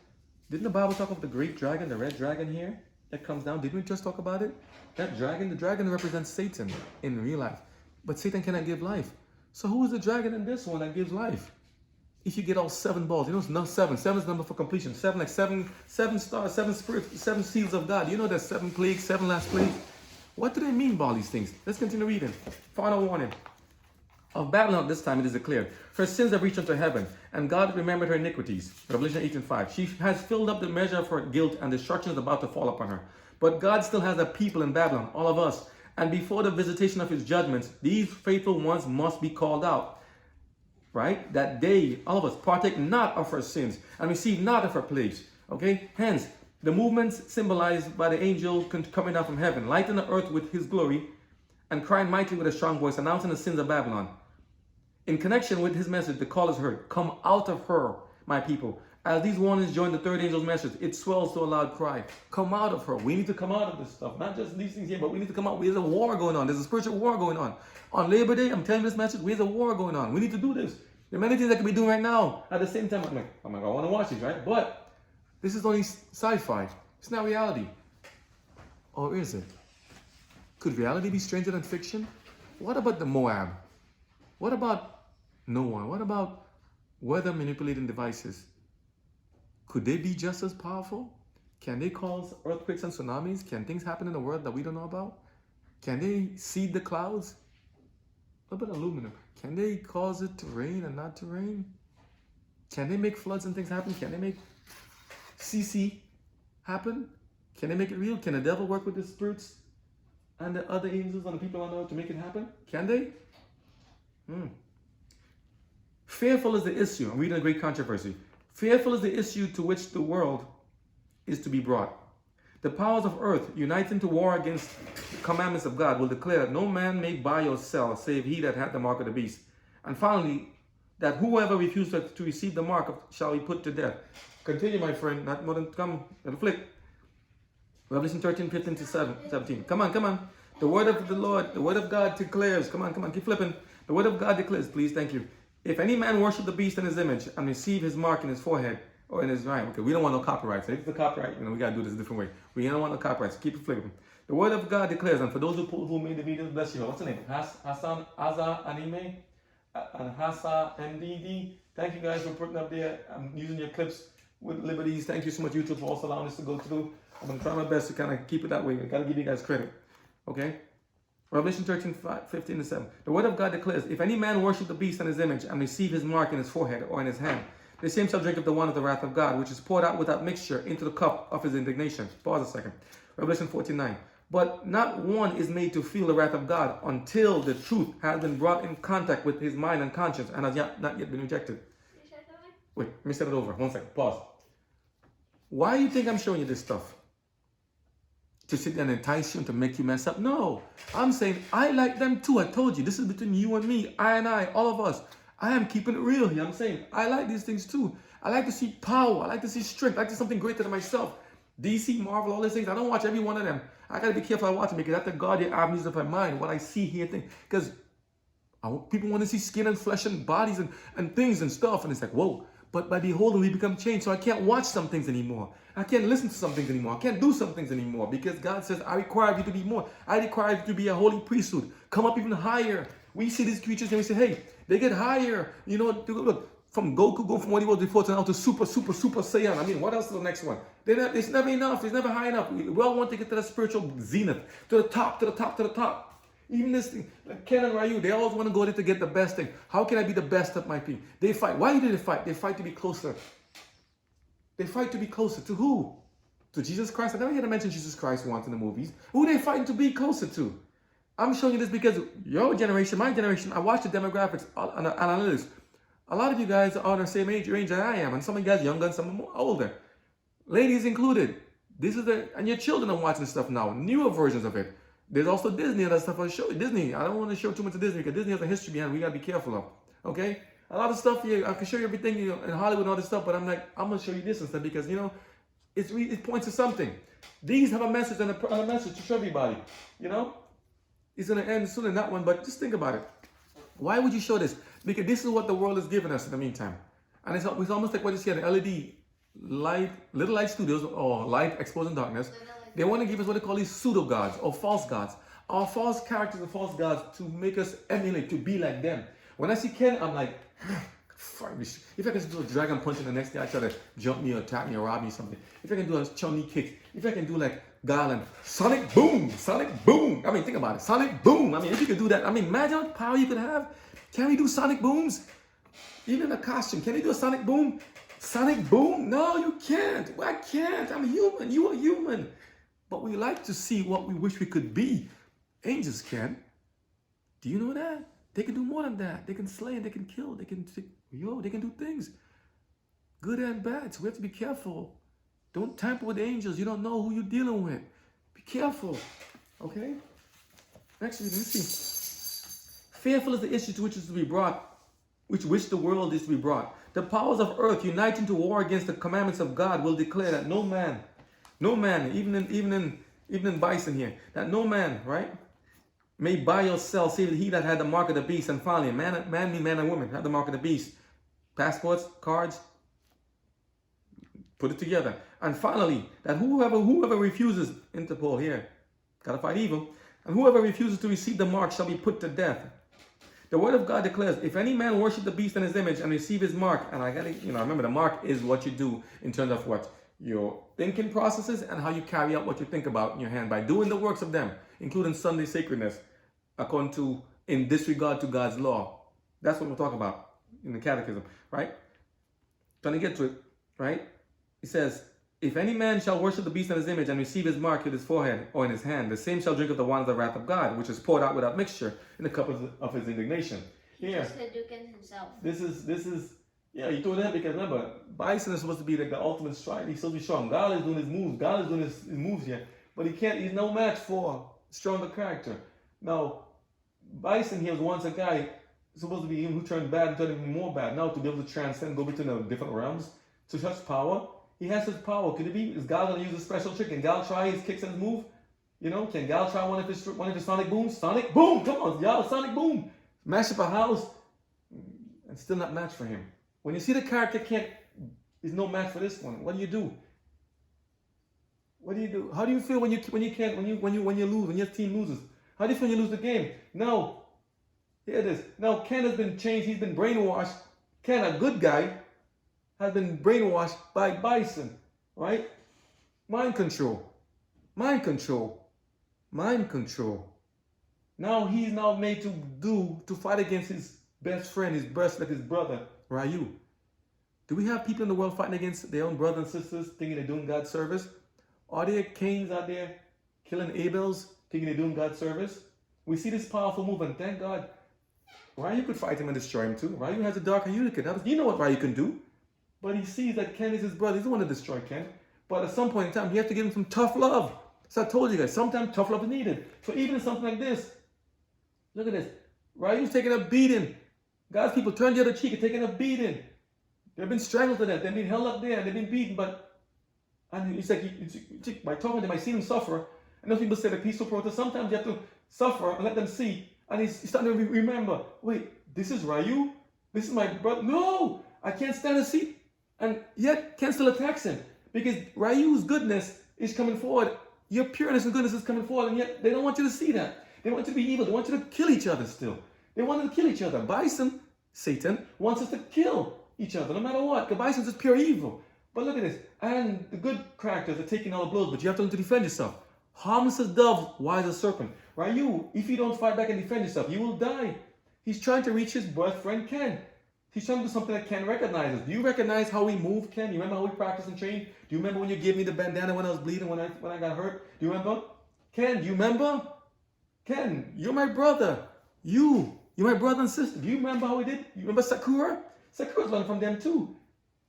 Didn't the Bible talk of the great dragon, the red dragon here that comes down? Didn't we just talk about it? That dragon, the dragon represents Satan in real life, but Satan cannot give life. So who is the dragon in this one that gives life? If you get all 7 balls, you know it's not 7. 7 is the number for completion. 7 like 7 stars, 7 spirits, 7 seals of God. You know there's 7 plagues, 7 last plagues. What do they mean by all these things? Let's continue reading. Final warning. Of Babylon this time it is declared, her sins have reached unto heaven, and God remembered her iniquities. Revelation 18:5. She has filled up the measure of her guilt, and destruction is about to fall upon her. But God still has a people in Babylon, all of us. And before the visitation of his judgments, these faithful ones must be called out. Right? That they, all of us, partake not of her sins and receive not of her plagues. Okay? Hence, the movements symbolized by the angel coming down from heaven, lighting the earth with his glory, and crying mightily with a strong voice, announcing the sins of Babylon. In connection with his message, the call is heard, come out of her, my people. As these warnings join the third angel's message, it swells to a loud cry. Come out of her. We need to come out of this stuff. Not just these things here, but we need to come out. There's a war going on. There's a spiritual war going on. On Labor Day, I'm telling you this message, there's a war going on. We need to do this. There are many things I could be doing right now. At the same time, I'm like, I want to watch these, right? But this is only sci-fi. It's not reality. Or is it? Could reality be stranger than fiction? What about the Moab? What about Noah? What about weather manipulating devices? Could they be just as powerful? Can they cause earthquakes and tsunamis? Can things happen in the world that we don't know about? Can they seed the clouds? What about aluminum? Can they cause it to rain and not to rain? Can they make floods and things happen? Can they make CC happen? Can they make it real? Can the devil work with the spirits and the other angels and the people on earth to make it happen? Can they? Fearful is the issue. I'm reading a great controversy. Fearful is the issue to which the world is to be brought. The powers of earth, uniting to war against the commandments of God, will declare that no man may buy or sell, save he that hath the mark of the beast. And finally, that whoever refuses to receive the mark shall be put to death. Continue, my friend. Not more than come and flick. Revelation 13, 15 to 17. Come on. The word of the Lord, the word of God declares. Come on, keep flipping. The word of God declares, please, thank you. If any man worship the beast in his image and receive his mark in his forehead or in his right, okay, we don't want no copyright. So if it's a copyright, we got to do this a different way. We don't want no copyright, so keep it flipping. The word of God declares, and for those who made the video, bless you. What's the name? Hassan Azza Anime and Hassa MDD. Thank you guys for putting up there. I'm using your clips with liberties. Thank you so much, YouTube, for also allowing us to go through. I'm going to try my best to kind of keep it that way. I got to give you guys credit. Okay? Revelation 13, 15 and 7. The word of God declares, if any man worship the beast in his image and receive his mark in his forehead or in his hand, the same shall drink of the wine of the wrath of God, which is poured out without mixture into the cup of his indignation. Pause a second. Revelation 14:9. But not one is made to feel the wrath of God until the truth has been brought in contact with his mind and conscience and has not yet been rejected. Wait, let me set it over. 1 second. Pause. Why do you think I'm showing you this stuff? To sit there and entice you and to make you mess up? No. I'm saying I like them too. I told you. This is between you and me. I, all of us. I am keeping it real here. I'm saying I like these things too. I like to see power. I like to see strength. I like to see something greater than myself. DC, Marvel, all these things. I don't watch every one of them. I got to be careful I watch them because that's the guardian avenues of my mind. What I see, hear, think. Because people want to see skin and flesh and bodies and things and stuff. And it's like, whoa. But by beholding, we become changed. So I can't watch some things anymore. I can't listen to some things anymore. I can't do some things anymore. Because God says, I require you to be more. I require you to be a holy priesthood. Come up even higher. We see these creatures and we say, hey, they get higher. You know, look, from Goku, go from what he was before to now to super Saiyan. I mean, what else is the next one? It's never enough. It's never high enough. We all want to get to the spiritual zenith. To the top. Even this thing, like Ken and Ryu, they always want to go there to get the best thing. How can I be the best at my thing? They fight. Why do they fight? They fight to be closer. They fight to be closer. To who? To Jesus Christ? I never hear them mention Jesus Christ once in the movies. Who are they fighting to be closer to? I'm showing you this because your generation, my generation, I watch the demographics, analytics. A lot of you guys are the same age range that I am, and some of you guys younger and some older. Ladies included. And your children are watching stuff now, newer versions of it. There's also Disney and that stuff I'll show you. Disney, I don't want to show too much of Disney because Disney has a history behind it we got to be careful of. Okay? A lot of stuff here, I can show you everything in Hollywood and all this stuff, but I'm going to show you this and stuff because, it points to something. These have a message and a message to show everybody. It's going to end soon in that one, but just think about it. Why would you show this? Because this is what the world has given us in the meantime. And it's almost like what you see on LED Little Light Studios or Light Exposing Darkness. They want to give us what they call these pseudo gods or false gods. Our false characters and false gods to make us emulate, to be like them. When I see Ken, I'm like, if I can do a dragon punch and the next day I try to jump me or attack me or rob me or something. If I can do a chun-li kick. If I can do like Garland, Sonic Boom. I mean, think about it. Sonic Boom. I mean, if you could do that, imagine what power you could have. Can we do Sonic Booms? Even in a costume, can we do a Sonic Boom? Sonic Boom? No, you can't. Well, I can't. I'm human. You are human. But we like to see what we wish we could be. Angels can. Do you know that? They can do more than that. They can slay, they can kill, they can do things. Good and bad. So we have to be careful. Don't tamper with the angels. You don't know who you're dealing with. Be careful. Okay? Next, let's see. Fearful is the issue to which is to be brought, which the world is to be brought. The powers of earth uniting to war against the commandments of God will declare that no man, even in Bison here, that no man, right, may buy or sell, save he that had the mark of the beast. And finally, man and woman had the mark of the beast. Passports, cards, put it together. And finally, that whoever refuses, Interpol here, gotta fight evil, and whoever refuses to receive the mark shall be put to death. The word of God declares, if any man worship the beast in his image and receive his mark, and I gotta, remember the mark is what you do in terms of what your thinking processes and how you carry out what you think about in your hand by doing the works of them, including Sunday sacredness, according to, in disregard to God's law. That's what we're talking about in the catechism, right? Trying to get to it, right? It says, if any man shall worship the beast in his image and receive his mark in his forehead or in his hand, the same shall drink of the wine of the wrath of God, which is poured out without mixture in the cup of his indignation. He just Hadouken himself. This is yeah, he told that because remember, Bison is supposed to be the ultimate striker. He's supposed to be strong. God is doing his moves. God is doing his moves here. But he's no match for stronger character. Now, Bison here was once a guy supposed to be him who turned bad and turned even more bad. Now to be able to transcend, go between the different realms, to such power. He has such power. Could it be? Is God going to use a special trick? Can God try his kicks and his move? You know, can God try one of his sonic booms? Sonic boom! Come on, y'all, sonic boom! Mash up a house and still not match for him. When you see the character is no match for this one, what do you do? What do you do? How do you feel when you lose, when your team loses? How do you feel when you lose the game? No. Here it is. Now Ken has been changed, he's been brainwashed. Ken, a good guy, has been brainwashed by Bison, right? Mind control. Mind control. Mind control. Now he's now made to fight against his best friend, his brother, Ryu. Do we have people in the world fighting against their own brothers and sisters, thinking they're doing God's service? Are there Cains out there killing Abels, thinking they're doing God's service? We see this powerful move, and thank God, Ryu could fight him and destroy him too. Ryu has a darker unicorn. You know what Ryu can do. But he sees that Ken is his brother. He doesn't want to destroy Ken. But at some point in time, he has to give him some tough love. So I told you guys, sometimes tough love is needed. So even in something like this, look at this. Ryu's taking a beating. God's people turn the other cheek and taking a beating. They've been strangled to death. They've been held up there. They've been beaten. And it's like, by talking to them, I see them suffer. And those people say the peaceful protest. Sometimes you have to suffer and let them see. And he's starting to remember, wait, this is Ryu? This is my brother? No, I can't stand to see. And yet, Ken still attacks him. Because Ryu's goodness is coming forward. Your pureness and goodness is coming forward. And yet, they don't want you to see that. They want you to be evil. They want you to kill each other still. They want to kill each other. Bison, Satan, wants us to kill each other, no matter what. Because Bison's just pure evil. But look at this. And the good characters are taking all the blows, but you have to learn to defend yourself. Harmless as dove, wise as serpent. Ryu, if you don't fight back and defend yourself, you will die. He's trying to reach his best friend Ken. He's trying to do something that Ken recognizes. Do you recognize how we move, Ken? You remember how we practice and train? Do you remember when you gave me the bandana when I was bleeding, when I got hurt? Do you remember? Ken, do you remember? Ken, you're my brother. You're my brother and sister. Do you remember how we did? You remember Sakura? Sakura's learned from them too.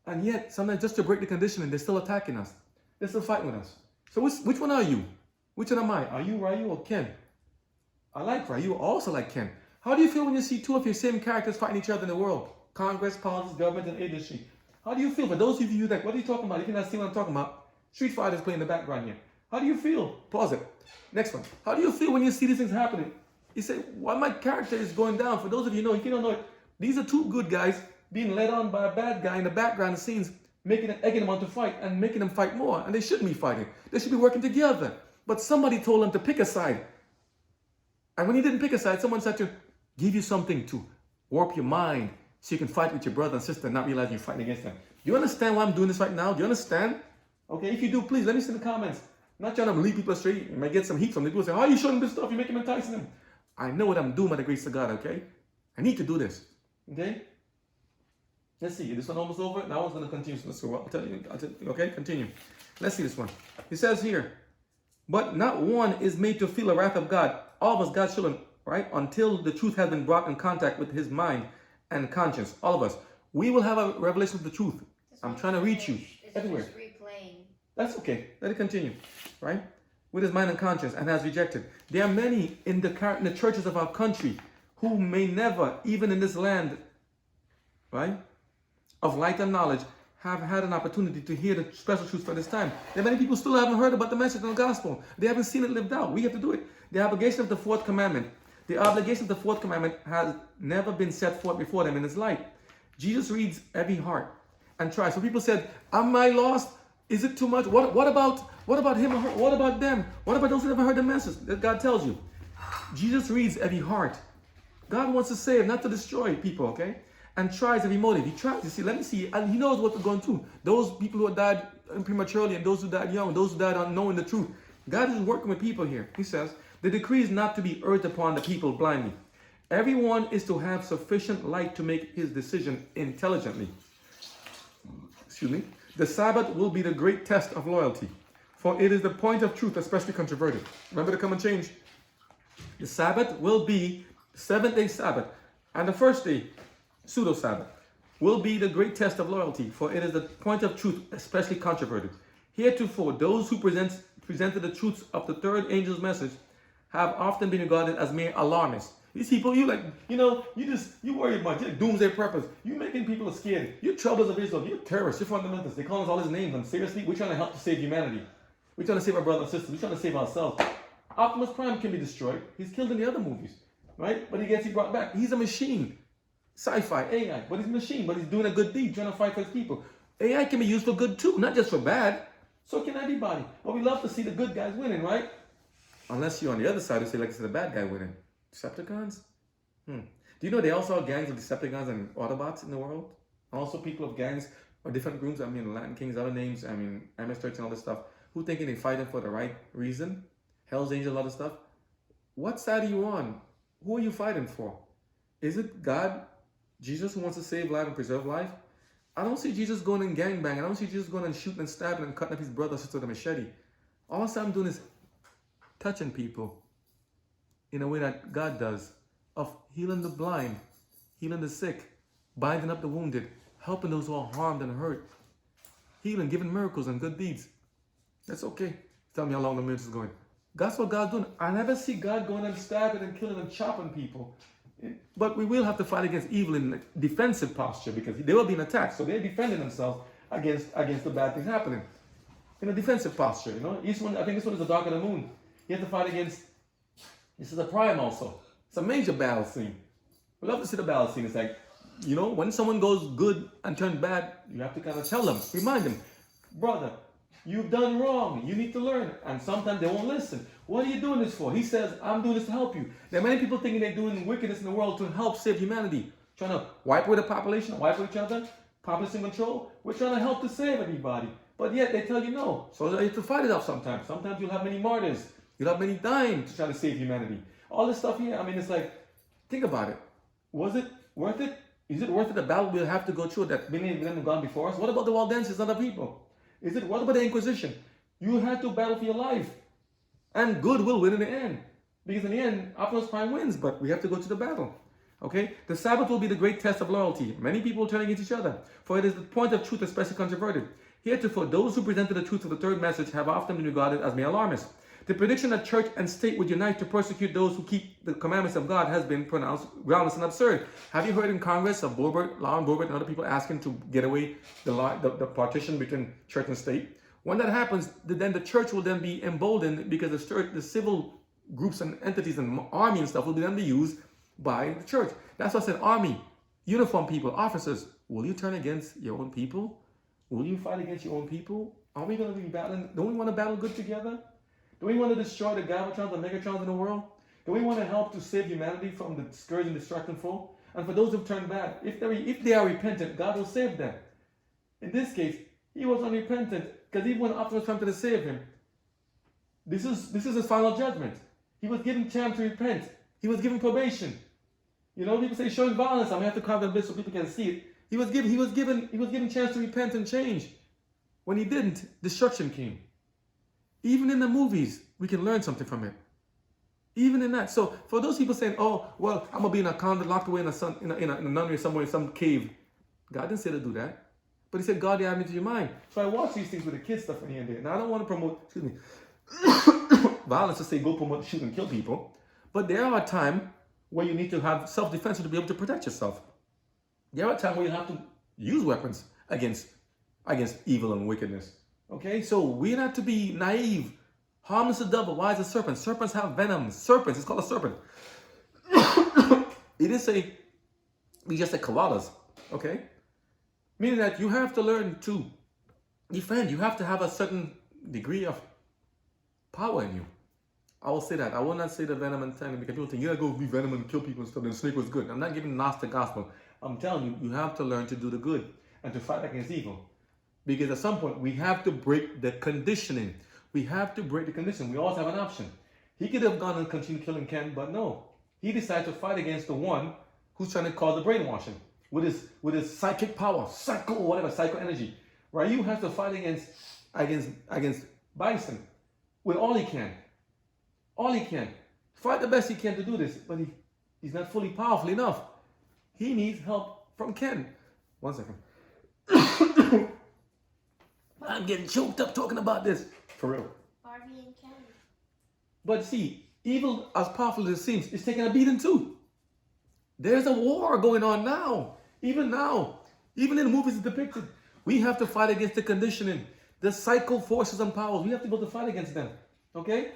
And yet, sometimes just to break the conditioning, they're still attacking us. They're still fighting with us. So which one are you? Which one am I? Are you Ryu or Ken? I like Ryu. I also like Ken. How do you feel when you see two of your same characters fighting each other in the world? Congress, politics, government, and industry. How do you feel? For those of you that, what are you talking about? If you're not seeing what I'm talking about, Street Fighter's playing in the background here. How do you feel? Pause it. Next one. How do you feel when you see these things happening? You say, why my character is going down? For those of you who know, if you don't know it, these are two good guys being led on by a bad guy in the background scenes, egging them on to fight and making them fight more. And they shouldn't be fighting. They should be working together. But somebody told them to pick a side. And when he didn't pick a side, someone said to give you something to warp your mind so you can fight with your brother and sister and not realize you're fighting against them. Do you understand why I'm doing this right now? Do you understand? Okay, if you do, please let me see in the comments. I'm not trying to lead people astray. You might get some heat from them. People say, how are you showing this stuff? You're making them enticing them. I know what I'm doing by the grace of God, okay? I need to do this. Okay? Let's see. This one almost over. Now one's going to continue. So I'll tell you. Okay, continue. Let's see this one. It says here, but not one is made to feel the wrath of God. All of us, God's children, right? Until the truth has been brought in contact with his mind and conscience. All of us. We will have a revelation of the truth. I'm trying to reach you everywhere. That's okay. Let it continue, right? With his mind and conscience and has rejected. There are many in the churches of our country who may never, even in this land, right, of light and knowledge, have had an opportunity to hear the special truth for this time. There are many people still haven't heard about the message of the gospel. They haven't seen it lived out. We have to do it. The obligation of the fourth commandment. The obligation of the fourth commandment has never been set forth before them in this light. Jesus reads every heart and tries. So people said, am I lost? Is it too much? What about him or her? What about them? What about those who never heard the message that God tells you? Jesus reads every heart. God wants to save, not to destroy people, okay? And tries every motive. He tries to see, let me see, and he knows what they're going through. Those people who died prematurely and those who died young, those who died unknowing the truth. God is working with people here. He says, the decree is not to be urged upon the people blindly. Everyone is to have sufficient light to make his decision intelligently. Excuse me. The Sabbath will be the great test of loyalty, for it is the point of truth, especially controverted. Remember to come and change. The Sabbath will be the 7th-day Sabbath. And the first day, pseudo-Sabbath, will be the great test of loyalty, for it is the point of truth, especially controverted. Heretofore, those who presented the truths of the third angel's message have often been regarded as mere alarmists. These people, you worry about your doomsday purpose. You making people scared. You're troubles of Israel. You're terrorists. You're fundamentalists. They call us all these names. And seriously, we're trying to help to save humanity. We're trying to save our brothers and sisters. We're trying to save ourselves. Optimus Prime can be destroyed. He's killed in the other movies, right? But he brought back. He's a machine. Sci-fi, AI, but he's a machine, but he's doing a good deed, trying to fight for his people. AI can be used for good too, not just for bad. So can everybody. But we love to see the good guys winning, right? Unless you're on the other side who say, like, it's the bad guy winning. Decepticons? Do you know they also have gangs of Decepticons and Autobots in the world? Also people of gangs or different groups, Latin Kings, other names, MS-13 and all this stuff, who thinking they're fighting for the right reason? Hell's Angel, all this stuff. What side are you on? Who are you fighting for? Is it God, Jesus, who wants to save life and preserve life? I don't see Jesus going and gangbanging. I don't see Jesus going and shooting and stabbing and cutting up his brother or sister with a machete. All I'm doing is touching people in a way that God does, of healing the blind, healing the sick, binding up the wounded, helping those who are harmed and hurt, healing, giving miracles and good deeds. That's okay. Tell me how long the marriage is going. That's what God's doing. I never see God going and stabbing and killing and chopping people. But we will have to fight against evil in a defensive posture because they were being attacked. So they're defending themselves against the bad things happening. In a defensive posture, I think this one is the dark of the moon. You have to fight against, this is a prime also. It's a major battle scene. We love to see the battle scene. It's like, when someone goes good and turns bad, you have to kind of tell them, remind them, brother, you've done wrong. You need to learn. And sometimes they won't listen. What are you doing this for? He says, I'm doing this to help you. There are many people thinking they're doing wickedness in the world to help save humanity. Trying to wipe away the population, wipe away each other, population control. We're trying to help to save everybody. But yet they tell you no. So you have to fight it off sometimes. Sometimes you'll have many martyrs. You'll have many dying to try to save humanity. All this stuff here, it's like, think about it. Was it worth it? Is it worth it the battle we'll have to go through that many of them have gone before us? What about the Waldenses and other people? What about the Inquisition? You had to battle for your life. And good will win in the end. Because in the end, Optimus Prime wins, but we have to go to the battle. Okay? The Sabbath will be the great test of loyalty. Many people turn against each other, for it is the point of truth especially controverted. Heretofore, those who presented the truth of the third message have often been regarded as mere alarmists. The prediction that church and state would unite to persecute those who keep the commandments of God has been pronounced groundless and absurd. Have you heard in Congress of Lauren Boebert and other people asking to get away the partition between church and state? When that happens, then the church will then be emboldened because the civil groups and entities and army and stuff will then be used by the church. That's why I said army, uniform people, officers. Will you turn against your own people? Will you fight against your own people? Are we going to be battling? Don't we want to battle good together? Do we want to destroy the Galvatrons and Megatrons in the world? Do we want to help to save humanity from the scourge and destruction foe? And for those who've turned bad, if they are repentant, God will save them. In this case, he was unrepentant because even when Optimus attempted to save him, this is his final judgment. He was given chance to repent. He was given probation. People say showing violence. I have to carve a bit so people can see it. He was given chance to repent and change. When he didn't, destruction came. Even in the movies, we can learn something from it. Even in that. So for those people saying, "Oh, well, I'm gonna be in a convent, locked away in a nunnery somewhere, in some cave," God didn't say to do that. But He said, "God, you add me to your mind." So I watch these things with the kids stuff in here and there. Now I don't want to promote, violence to say go promote, shoot, and kill people. But there are times where you need to have self-defense to be able to protect yourself. There are times where you have to use weapons against evil and wickedness. Okay, so we're not to be naive. Harmless as a dove, wise as a serpent. Serpents have venom. Serpents, it's called a serpent. It didn't say, we just said koalas. Okay? Meaning that you have to learn to defend. You have to have a certain degree of power in you. I will say that. I will not say the venom and tanning because people think, you gotta go be venom and kill people and stuff, and the snake was good. I'm not giving Gnostic gospel. I'm telling you, you have to learn to do the good and to fight against evil. Because at some point, we have to break the conditioning. We have to break the conditioning. We always have an option. He could have gone and continued killing Ken, but no. He decided to fight against the one who's trying to cause the brainwashing with his psychic power, psycho energy. Right? You have to fight against Bison with all he can. All he can. Fight the best he can to do this, but he's not fully powerful enough. He needs help from Ken. 1 second. I'm getting choked up talking about this. For real. Harvey and Ken. But see, evil, as powerful as it seems, is taking a beating too. There's a war going on now. Even now. Even in the movies it's depicted. We have to fight against the conditioning, the psycho forces and powers. We have to be able to fight against them. Okay?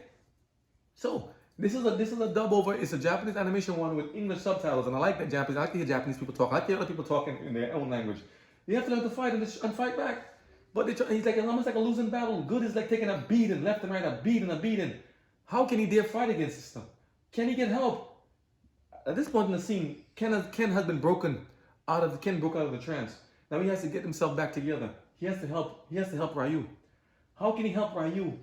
So, this is a dub over. It's a Japanese animation one with English subtitles. And I like that Japanese. I like to hear Japanese people talk. I like to hear other people talking in their own language. You have to learn to fight and fight back. But he's like almost like a losing battle. Good is like taking a beating, left and right, a beating. How can he dare fight against this stuff? Can he get help? At this point in the scene, Ken has been broken out of the trance. Now he has to get himself back together. He has to help Ryu. How can he help Ryu?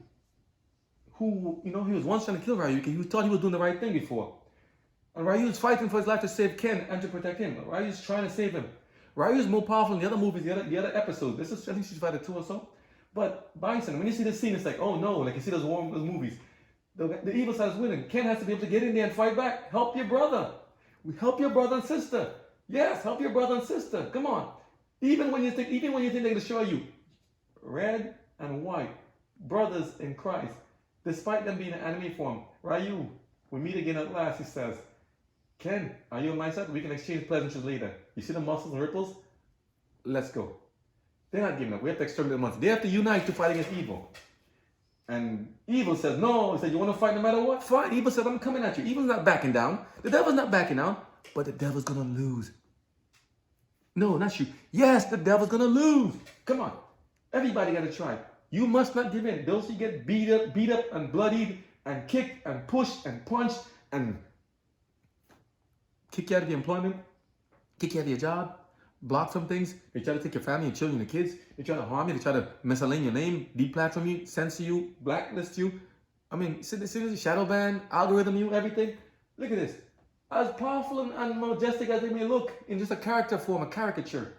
Who, he was once trying to kill Ryu because he thought he was doing the right thing before. And Ryu is fighting for his life to save Ken and to protect him. Ryu is trying to save him. Ryu is more powerful in the other movies, the other episodes. I think she's fighting 2 or so. But Bison, when you see this scene, it's like, oh no, like you see those movies. The evil side is winning. Ken has to be able to get in there and fight back. Help your brother. Help your brother and sister. Yes, help your brother and sister. Come on. Even when you think they're going to show you red and white brothers in Christ, despite them being in anime form, Ryu, we meet again at last, he says, Ken, are you on my side? We can exchange pleasantries later. You see the muscles and ripples? Let's go. They're not giving up. We have to exterminate the monsters. They have to unite to fight against evil. And evil says, no. He said, you want to fight no matter what? Fine. Evil said, I'm coming at you. Evil's not backing down. The devil's not backing down. But the devil's going to lose. No, not you. Yes, the devil's going to lose. Come on. Everybody got to try. You must not give in. Those who get beat up and bloodied and kicked and pushed and punched and kick you out of your employment, kick you out of your job, block from things. They try to take your family, your children, your kids. They try to harm you. They try to misalignment your name, deplatform you, censor you, blacklist you. I mean, seriously, shadow ban, algorithm you, everything. Look at this. As powerful and majestic as they may look in just a character form, a caricature,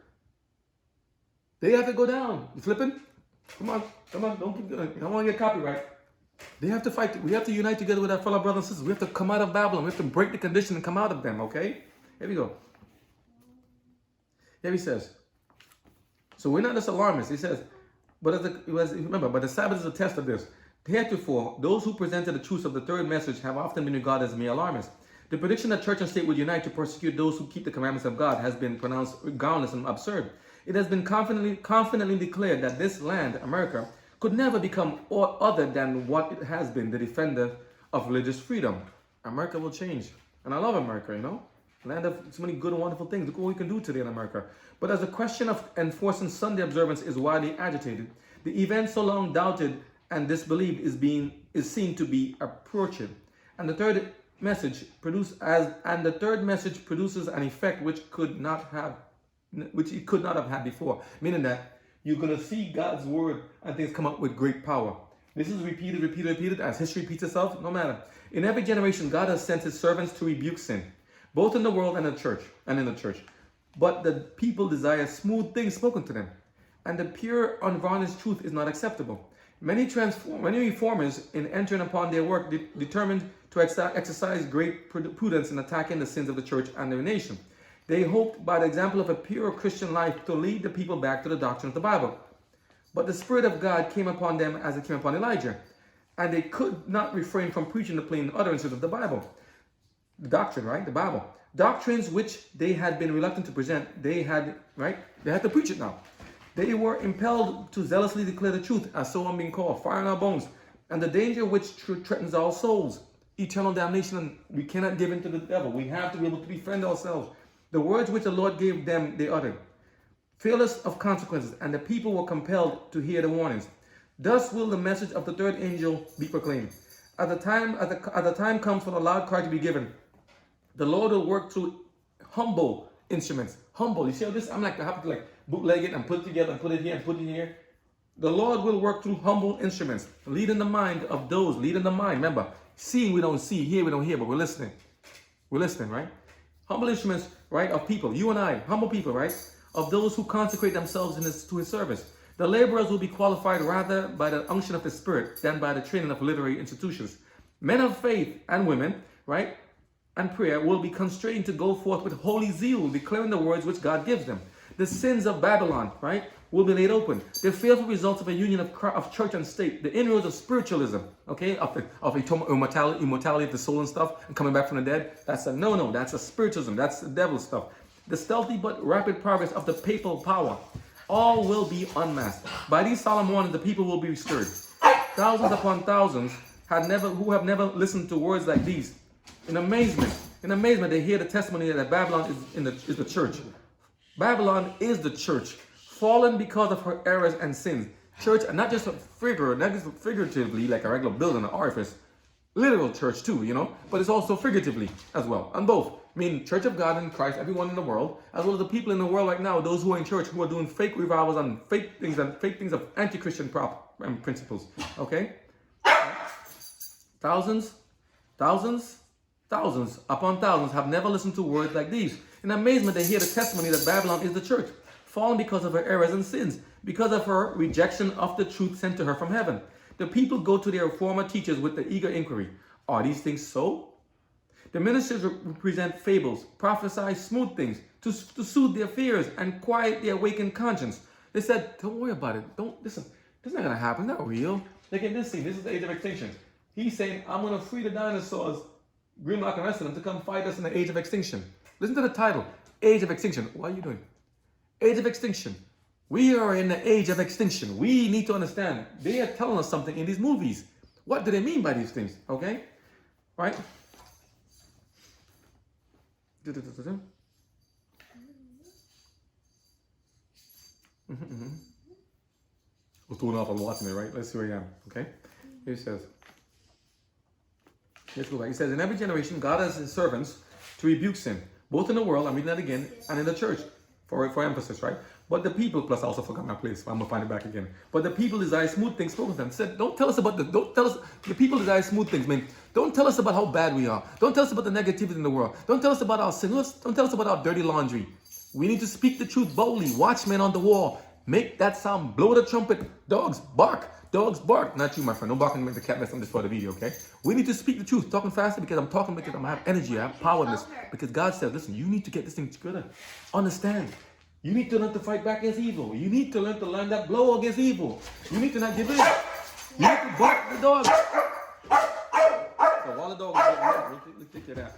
they have to go down. You flipping? Come on. Don't keep going. I don't want to get copyright. They have to fight. We have to unite together with our fellow brothers and sisters. We have to come out of Babylon. We have to break the condition and come out of them, okay? Here we go. Here he says, so we're not just alarmists. He says, but the Sabbath is a test of this. Heretofore, those who presented the truth of the third message have often been regarded as mere alarmists. The prediction that church and state would unite to persecute those who keep the commandments of God has been pronounced groundless and absurd. It has been confidently declared that this land, America, could never become other than what it has been, the defender of religious freedom. America will change. And I love America, Land of so many good and wonderful things. Look what we can do today in America. But as the question of enforcing Sunday observance is widely agitated, the event so long doubted and disbelieved is seen to be approaching. And the third message produces an effect which it could not have had before. Meaning that you're gonna see God's word and things come up with great power. This is repeated as history repeats itself. No matter. In every generation, God has sent his servants to rebuke sin, both in the world and in the church. But the people desire smooth things spoken to them, and the pure, unvarnished truth is not acceptable. Many reformers, in entering upon their work, determined to exercise great prudence in attacking the sins of the church and their nation. They hoped, by the example of a pure Christian life, to lead the people back to the doctrine of the Bible. But the Spirit of God came upon them as it came upon Elijah, and they could not refrain from preaching the plain utterances of the Bible. The doctrine, right? The Bible. Doctrines which they had been reluctant to present, they had to preach it now. They were impelled to zealously declare the truth, as so I'm being called, fire in our bones, and the danger which threatens our souls, eternal damnation, and we cannot give in to the devil. We have to be able to defend ourselves. The words which the Lord gave them, they uttered, fearless of consequences, and the people were compelled to hear the warnings. Thus will the message of the third angel be proclaimed. At the time comes for the loud cry to be given, the Lord will work through humble instruments. Humble. You see how this? I'm like, I have to bootleg it and put it together and put it here and put it here. The Lord will work through humble instruments, leading the mind of those, remember, seeing we don't see, hear we don't hear, but we're listening. We're listening, right? Humble instruments, right, of people, you and I, humble people, right, of those who consecrate themselves to his service. The laborers will be qualified rather by the unction of the Spirit than by the training of literary institutions. Men of faith and women, right, and prayer will be constrained to go forth with holy zeal, declaring the words which God gives them. The sins of Babylon, right, will be laid open. The fearful results of a union of church and state, the inroads of spiritualism, okay, of immortality of the soul and stuff, and coming back from the dead. That's a no-no. That's a spiritism. That's the devil stuff. The stealthy but rapid progress of the papal power. All will be unmasked. By these solemn warnings, the people will be stirred. Thousands upon thousands who have never listened to words like these. In amazement, they hear the testimony that Babylon is the church. Babylon is the church, fallen because of her errors and sins. Church, not just figuratively, like a regular building, an orifice. Literal church too, but it's also figuratively as well. And both. I mean, Church of God in Christ, everyone in the world, as well as the people in the world right now, those who are in church, who are doing fake revivals and fake things of anti-Christian principles. Okay? Thousands upon thousands have never listened to words like these. In amazement, they hear the testimony that Babylon is the church, fallen because of her errors and sins, because of her rejection of the truth sent to her from heaven. The people go to their former teachers with the eager inquiry, are these things so? The ministers present fables, prophesy smooth things to soothe their fears and quiet their awakened conscience. They said, don't worry about it. Don't listen. This is not going to happen. It's not real. Like in this scene, this is the age of extinction. He's saying, I'm going to free the dinosaurs, Grimlock and the rest of them, to come fight us in the age of extinction. Listen to the title, Age of Extinction. What are you doing? Age of Extinction. We are in the age of extinction. We need to understand. They are telling us something in these movies. What do they mean by these things? Okay? Right? Was doing off a lot to me, right? Let's see where I am. Okay? Here it says. Let's go back. He says, in every generation, God has his servants to rebuke sin, both in the world, I'm reading that again, and in the church, for emphasis, right? But the people, plus I also forgot my place, I'm going to find it back again. But the people desire smooth things spoken to them. Said, the people desire smooth things, man. Don't tell us about how bad we are. Don't tell us about the negativity in the world. Don't tell us about our sin. Don't tell us about our dirty laundry. We need to speak the truth boldly. Watchmen on the wall. Make that sound. Blow the trumpet. Dogs bark. Dogs bark. Not you, my friend. Don't bark and make the cat mess. I'm just for the video, okay? We need to speak the truth. Talking faster because I'm talking because I have energy. I have power in this. Because God says, listen, you need to get this thing together. Understand. You need to learn to fight back against evil. You need to learn that blow against evil. You need to not give in. You need to bark the dog. So while the dog is getting ready, let's take care of that.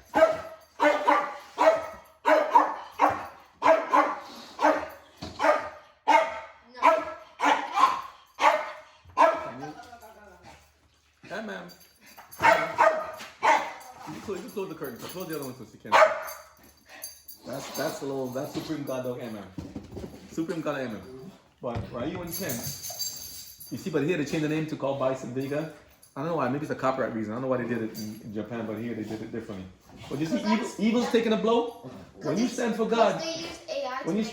Hey, ma'am. You can close the curtain. So close the other one so she can't see. That's Supreme God Dog MM. Supreme God MM. But Ryu and Ken, you see, but here they changed the name to call Bison Vega. I don't know why, maybe it's a copyright reason. I don't know why they did it in Japan, but here they did it differently. But you see, evil's taking a blow. When you stand for God, you're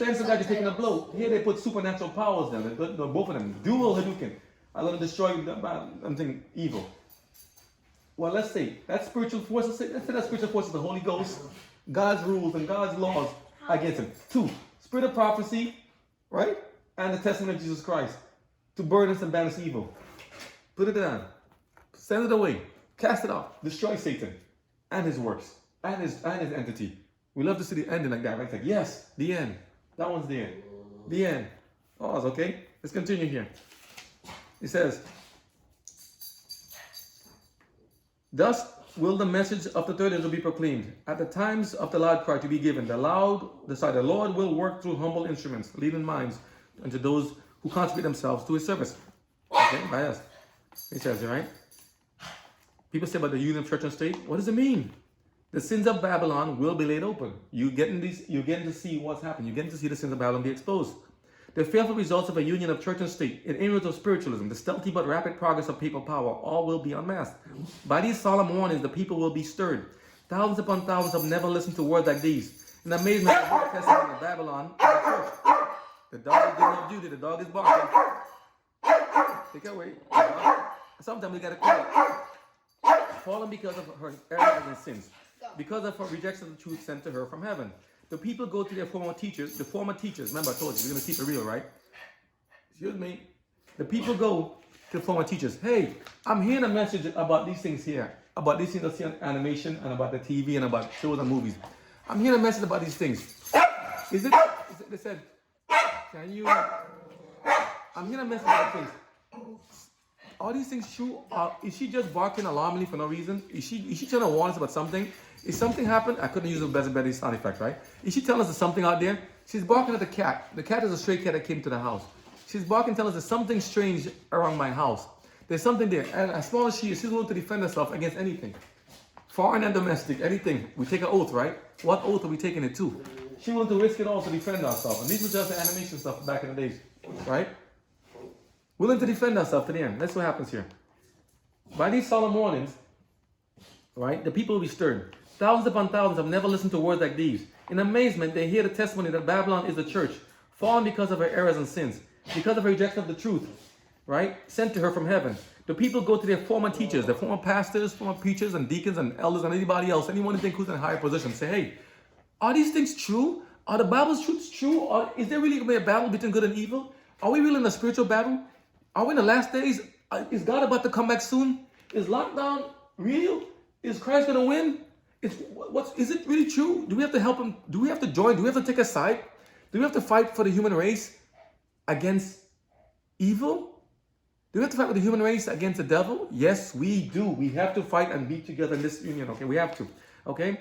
taking a blow. Here they put supernatural powers down. Both of them, dual Hadouken. I'm going to destroy something evil. Well, let's say that spiritual force, let's say that spiritual force is the Holy Ghost, God's rules and God's laws against him. 2, spirit of prophecy, right? And the testimony of Jesus Christ to burn us and banish evil. Put it down. Send it away. Cast it off. Destroy Satan and his works and his entity. We love to see the ending like that, right? It's like, yes, the end. That one's the end. The end. Pause, okay? Let's continue here. It says, thus will the message of the third angel be proclaimed. At the times of the loud cry to be given, the Lord will work through humble instruments, leading minds unto those who consecrate themselves to his service. Okay, by us. It says, right? People say about the union of church and state. What does it mean? The sins of Babylon will be laid open. You're getting to see what's happening. You're getting to see the sins of Babylon be exposed. The fearful results of a union of church and state, in inroads of spiritualism, the stealthy but rapid progress of papal power, all will be unmasked. By these solemn warnings, the people will be stirred. Thousands upon thousands have never listened to words like these. In amazement, the whole testimony of Babylon and the church. The dog is doing up duty. The dog is barking. Take it away. Sometimes we got to call it. Fallen because of her errors and sins. Because of her rejection of the truth sent to her from heaven. The people go to their former teachers. Remember I told you, we're going to keep it real, right? Excuse me. The people go to former teachers. Hey, I'm hearing a message about these things here. about these things I see on animation and about the TV and about shows and movies. I'm hearing a message about these things. Is it they said, can you, I'm hearing a message about things. Are these things true? Is she just barking alarmingly for no reason? Is she trying to warn us about something? Is something happened? I couldn't use a better sound effect, right? Is she telling us there's something out there? She's barking at the cat. The cat is a stray cat that came to the house. She's barking, telling us there's something strange around my house. There's something there. And as small as she is, she's willing to defend herself against anything. Foreign and domestic, anything. We take an oath, right? What oath are we taking it to? She willing to risk it all to defend herself. And these were just the animation stuff back in the days, right? Willing to defend herself to the end. That's what happens here. By these solemn warnings, right, the people will be stirred. Thousands upon thousands have never listened to words like these. In amazement, they hear the testimony that Babylon is the church, fallen because of her errors and sins, because of her rejection of the truth, right, sent to her from heaven. The people go to their former teachers, their former pastors, former preachers and deacons and elders and anybody else, anyone who thinks who's in a higher position, say, hey, are these things true? Are the Bible's truths true? Or is there really going to be a battle between good and evil? Are we really in a spiritual battle? Are we in the last days? Is God about to come back soon? Is lockdown real? Is Christ going to win? Is it really true? Do we have to help him? Do we have to join? Do we have to take a side? Do we have to fight for the human race against evil? Do we have to fight with the human race against the devil? Yes, we do. We have to fight and be together in this union. Okay, we have to. Okay,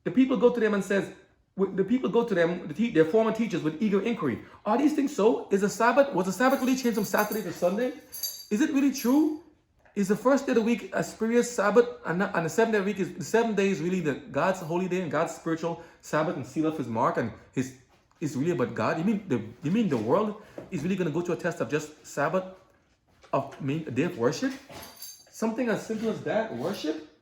the people go to them and says, their former teachers with eager inquiry. Are these things so? Was the Sabbath really changed from Saturday to Sunday? Is it really true? Is the first day of the week a spurious Sabbath, and the 7th day of the week is the 7th day is really God's holy day and God's spiritual Sabbath and seal of His mark and is really about God? You mean the world is really going to go to a test of just Sabbath, a day of worship? Something as simple as that, worship?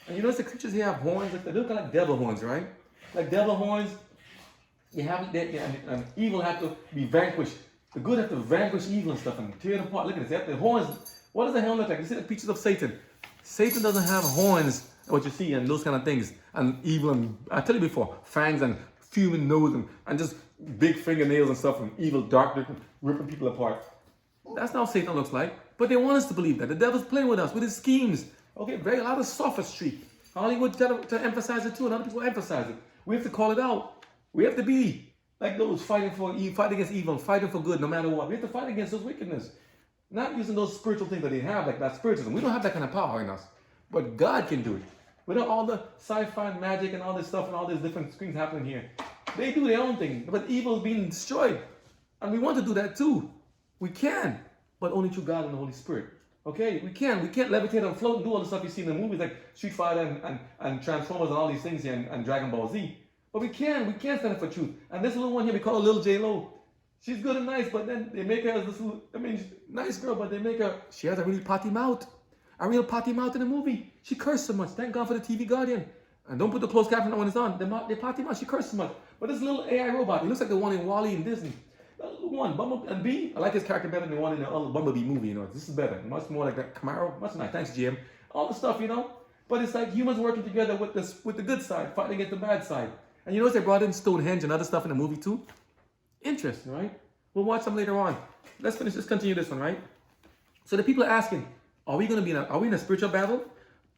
And you notice the creatures here have horns, they look like devil horns, right? Like devil horns, and evil have to be vanquished. The good have to vanquish evil and stuff and tear it apart. Look at this. The horns, what does the horn look like? You see the pictures of Satan. Satan doesn't have horns, what you see, and those kind of things. And evil, and I tell you before, fangs and fuming nose and just big fingernails and stuff, and evil, dark, ripping people apart. That's not how Satan looks like. But they want us to believe that. The devil's playing with us, with his schemes. Okay, a lot of sophistry. Hollywood to emphasize it too, and other people emphasize it. We have to call it out. We have to be like those fighting against evil, fighting for good, no matter what. We have to fight against those wickedness. Not using those spiritual things that they have, like that spiritism. We don't have that kind of power in us. But God can do it. Without all the sci-fi and magic and all this stuff and all these different things happening here. They do their own thing, but evil is being destroyed. And we want to do that too. We can, but only through God and the Holy Spirit. Okay, we can't levitate and float and do all the stuff you see in the movies like Street Fighter and Transformers and all these things here and Dragon Ball Z. But we can stand up for truth. And this little one here, we call her Little J-Lo. She's good and nice, but then they make her as this little, nice girl, but they make her, she has a really potty mouth. A real potty mouth in the movie. She cursed so much. Thank God for the TV Guardian. And don't put the closed caption on when it's on. The potty mouth, she cursed so much. But this little AI robot, he looks like the one in WALL-E in Disney. That little one, Bumblebee, and B, I like his character better than the one in the other Bumblebee movie, This is better. Much more like that Camaro. Much nice. Thanks, GM. All the stuff, But it's like humans working together with the good side, fighting against the bad side. And you notice they brought in Stonehenge and other stuff in the movie too? Interesting, right? We'll watch them later on. Let's continue this one, right? So the people are asking, are we in a spiritual battle?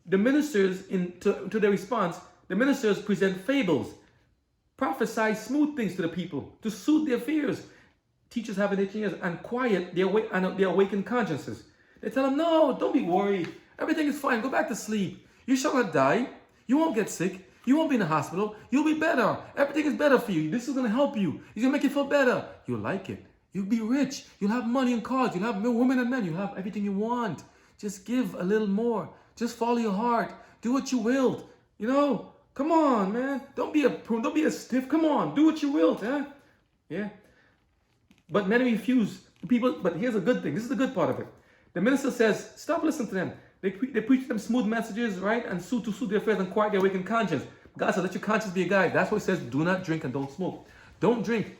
The ministers, to their response, the ministers present fables, prophesy smooth things to the people to soothe their fears. Teachers have itching ears and quiet their awakened consciences. They tell them, no, don't be worried. Everything is fine. Go back to sleep. You shall not die. You won't get sick. You won't be in the hospital. You'll be better. Everything is better for you. This is going to help you. It's going to make you feel better. You'll like it. You'll be rich. You'll have money and cars. You'll have women and men. You'll have everything you want. Just give a little more. Just follow your heart. Do what you will. Come on, man. Don't be a prune. Don't be a stiff. Come on. Do what you will, huh? Yeah. But many refuse. But here's a good thing. This is the good part of it. The minister says, stop listening to them. They preach them smooth messages, right? And soothe their fears and quiet their awakened conscience. God says, let your conscience be a guide. That's what He says, do not drink and don't smoke. Don't drink.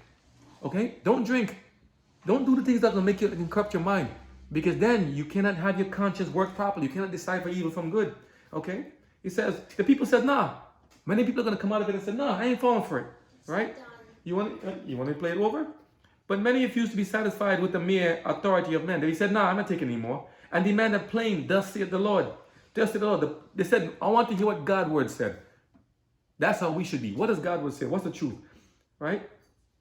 Okay? Don't drink. Don't do the things that will make you corrupt your mind. Because then you cannot have your conscience work properly. You cannot decipher evil from good. Okay? He says, the people said, nah. Many people are going to come out of it and say, nah, I ain't falling for it. Right? You want to play it over? But many refused to be satisfied with the mere authority of men. They said, nah, I'm not taking any more. And demanded plain, thus saith the Lord. Thus said the Lord. They said, I want to hear what God's word said. That's how we should be. What does God's word say? What's the truth? Right?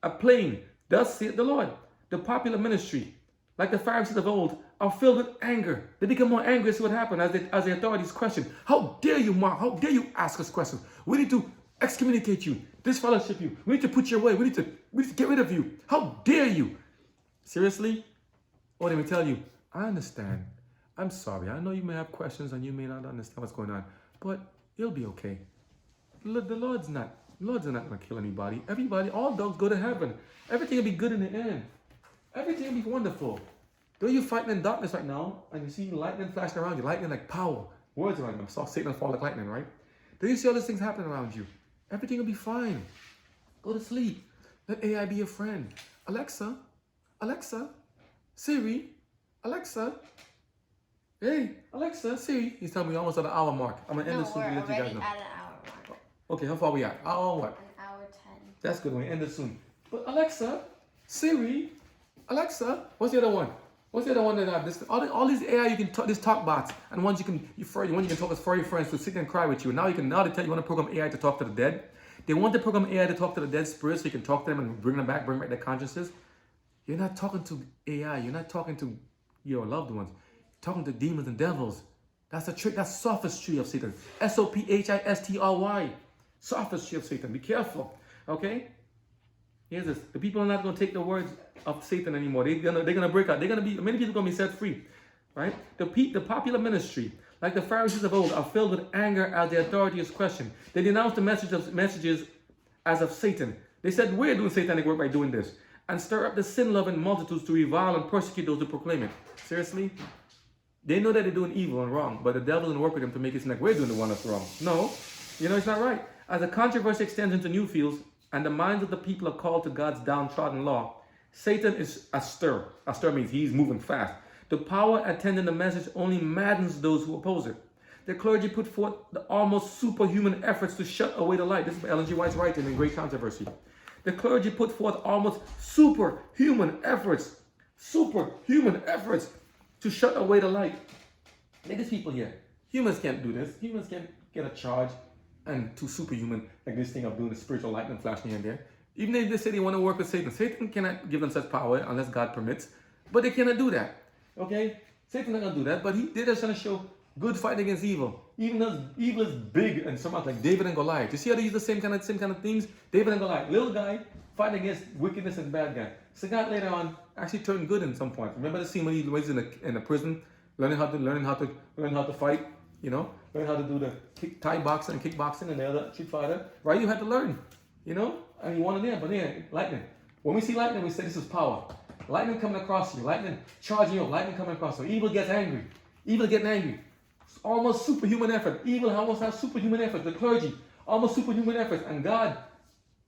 A plain, thus saith the Lord. The popular ministry, like the Pharisees of old, are filled with anger. They become more angry. See what happened as the authorities question. How dare you, Mark? How dare you ask us questions? We need to excommunicate you, disfellowship you. We need to put you away. We need to get rid of you. How dare you? Seriously? Oh, let me tell you, I understand. I'm sorry. I know you may have questions and you may not understand what's going on, but it'll be okay. The Lord's not going to kill anybody. Everybody, all dogs go to heaven. Everything will be good in the end. Everything will be wonderful. Though you're fighting in darkness right now and you see lightning flashing around you, lightning like power. Words around you. I saw Satan fall like lightning, right? Do you see all these things happening around you? Everything will be fine. Go to sleep. Let AI be your friend. Alexa, Siri, Alexa. Hey, Alexa, Siri. He's telling me almost at the hour mark. I'm going to end this soon to let you guys know. We're already at an hour mark. Okay, how far are we at? Hour what? An hour 10. That's good. We're going to end it soon. But Alexa, Siri, Alexa, what's the other one? What's the other one that I have? This, all these AI you can talk, these talk bots, and ones you can talk as furry friends to sit and cry with you. And now they tell you want to program AI to talk to the dead. They want to program AI to talk to the dead spirits so you can talk to them and bring back their consciences. You're not talking to AI. You're not talking to your loved ones. You're talking to demons and devils. That's a trick. That's sophistry of Satan. SOPHISTRY. Sophistry of Satan. Be careful. Okay? Here's this. The people are not going to take the words of Satan anymore. They're gonna break out. Many people are going to be set free. Right? The popular ministry, like the Pharisees of old, are filled with anger as the authority is questioned. They denounce the messages as of Satan. They said, we're doing satanic work by doing this. And stir up the sin-loving multitudes to revile and persecute those who proclaim it. Seriously? They know that they're doing evil and wrong, but the devil will work with them to make it seem like we're doing the one that's wrong. No, it's not right. As the controversy extends into new fields, and the minds of the people are called to God's downtrodden law, Satan is astir. Astir means he's moving fast. The power attending the message only maddens those who oppose it. The clergy put forth the almost superhuman efforts to shut away the light. This is Ellen G. White's writing in Great Controversy. The clergy put forth almost superhuman efforts to shut away the light. Look at these people here. Humans can't do this. Humans can't get a charge and too superhuman like this thing of doing the spiritual lightning flashing here and there. Even if they say they want to work with Satan, Satan cannot give them such power unless God permits. But they cannot do that. Okay? Satan's not going to do that. But they're just going to show good fight against evil. Even though evil is big and so much, like David and Goliath. You see how they use the same kind of things? David and Goliath. Little guy fighting against wickedness and bad guy. So God later on actually turned good in some point. Remember the scene when he was in the prison, learning how to fight, learning how to do the Thai boxing and kickboxing and the other street fighter. Right? You had to learn, and you wanted there, but yeah, lightning. When we see lightning, we say this is power. Lightning coming across you, lightning charging you, lightning coming across you. Evil gets angry. Evil getting angry. It's almost superhuman effort. Evil almost has superhuman effort. The clergy, almost superhuman effort. And God,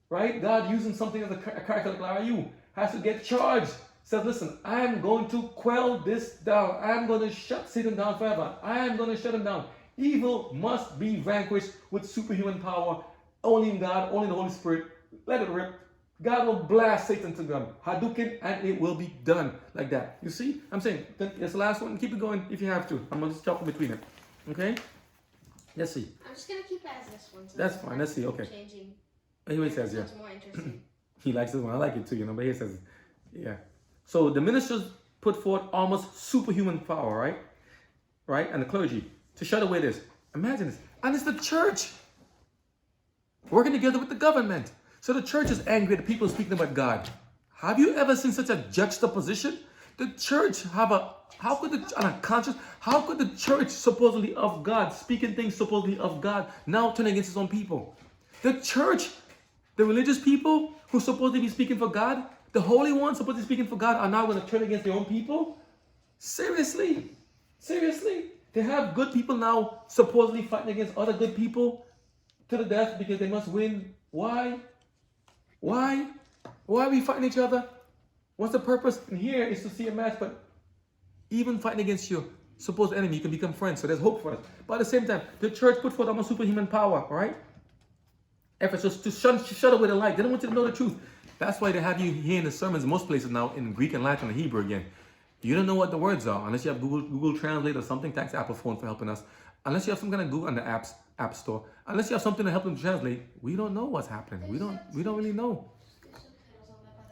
right? God using something as a character like you has to get charged. Says, listen, I'm going to quell this down. I'm going to shut Satan down forever. I'm going to shut him down. Evil must be vanquished with superhuman power. Only in God, only in the Holy Spirit. Let it rip. God will blast Satan to them. Hadouken, and it will be done like that. You see? I'm saying, that's the last one. Keep it going if you have to. I'm going to just jump in between it. Okay? Let's see. I'm just going to keep it as this one. So that's fine. Let's see. Okay. Changing. Anyway, it says, yeah. It's more interesting. He likes this one. I like it too, but he says, yeah. So the ministers put forth almost superhuman power, right? Right? And the clergy to shut away this. Imagine this. And it's the church working together with the government. So the church is angry at the people speaking about God. Have you ever seen such a juxtaposition? The church how could the church supposedly of God, speaking things supposedly of God, now turn against its own people? The church, the religious people who supposedly be speaking for God, the holy ones supposedly speaking for God, are now going to turn against their own people? Seriously? They have good people now supposedly fighting against other good people to the death because they must win. Why? Why are we fighting each other? What's the purpose? And here is to see a match, but even fighting against your supposed enemy, you can become friends. So there's hope for us. But at the same time, the church put forth almost superhuman power, all right? Efforts to shut away the light. They don't want you to know the truth. That's why they have you hearing the sermons in most places now in Greek and Latin and Hebrew again. You don't know what the words are unless you have Google Translate or something. Thanks Apple phone for helping us. Unless you have some kind of Google on the app store, unless you have something to help them translate, we don't know what's happening. We don't really know.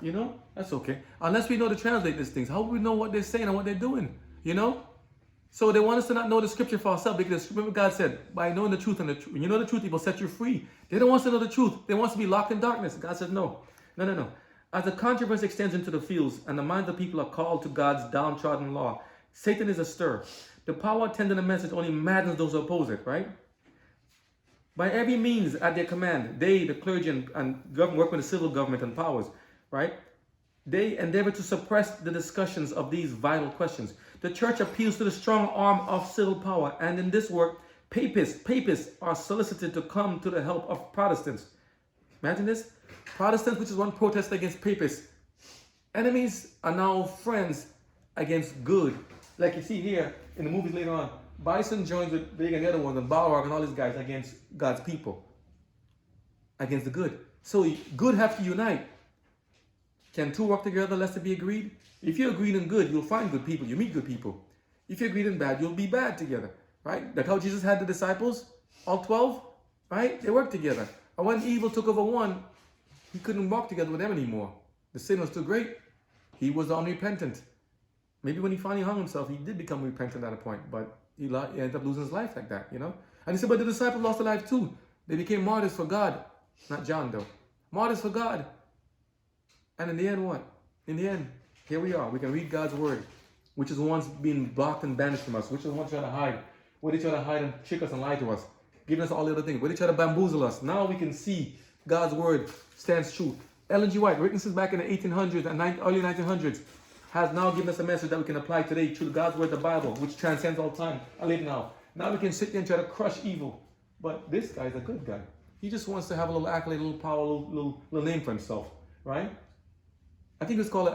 You know, that's okay. Unless we know to translate these things, how would we know what they're saying and what they're doing? You know? So they want us to not know the scripture for ourselves, because remember God said, by knowing the truth, and when you know the truth, He will set you free. They don't want us to know the truth. They want us to be locked in darkness. God says, no. No. As the controversy extends into the fields and the minds of people are called to God's downtrodden law, Satan is astir. The power attending the message only maddens those who oppose it, right? By every means at their command, they, the clergy and work with the civil government and powers, right? They endeavor to suppress the discussions of these vital questions. The church appeals to the strong arm of civil power, and in this work, papists are solicited to come to the help of Protestants. Imagine this. Protestants, which is one protest against papists. Enemies are now friends against good. Like you see here in the movies later on, Bison joins with Big and the other ones, and Balrog and all these guys against God's people. Against the good. So good have to unite. Can two work together lest they be agreed? If you're agreed in good, you'll find good people. You meet good people. If you're agreed in bad, you'll be bad together. Right? Like how Jesus had the disciples, all 12, right? They worked together. And when evil took over one, he couldn't walk together with them anymore. The sin was too great. He was unrepentant. Maybe when he finally hung himself, he did become repentant at a point, but he ended up losing his life like that, you know? And he said, but the disciples lost their life too. They became martyrs for God. Not John, though. Martyrs for God. And in the end, what? In the end, here we are. We can read God's word, which is once being blocked and banished from us, which is once trying to hide. Where they try to hide and trick us and lie to us, giving us all the other things. Where they try to bamboozle us. Now we can see God's word stands true. Ellen G. White, written since back in the 1800s and early 1900s, has now given us a message that we can apply today through God's word, the Bible, which transcends all time. I live now. Now we can sit there and try to crush evil. But this guy's a good guy. He just wants to have a little accolade, a little power, a little name for himself, right? I think it was called,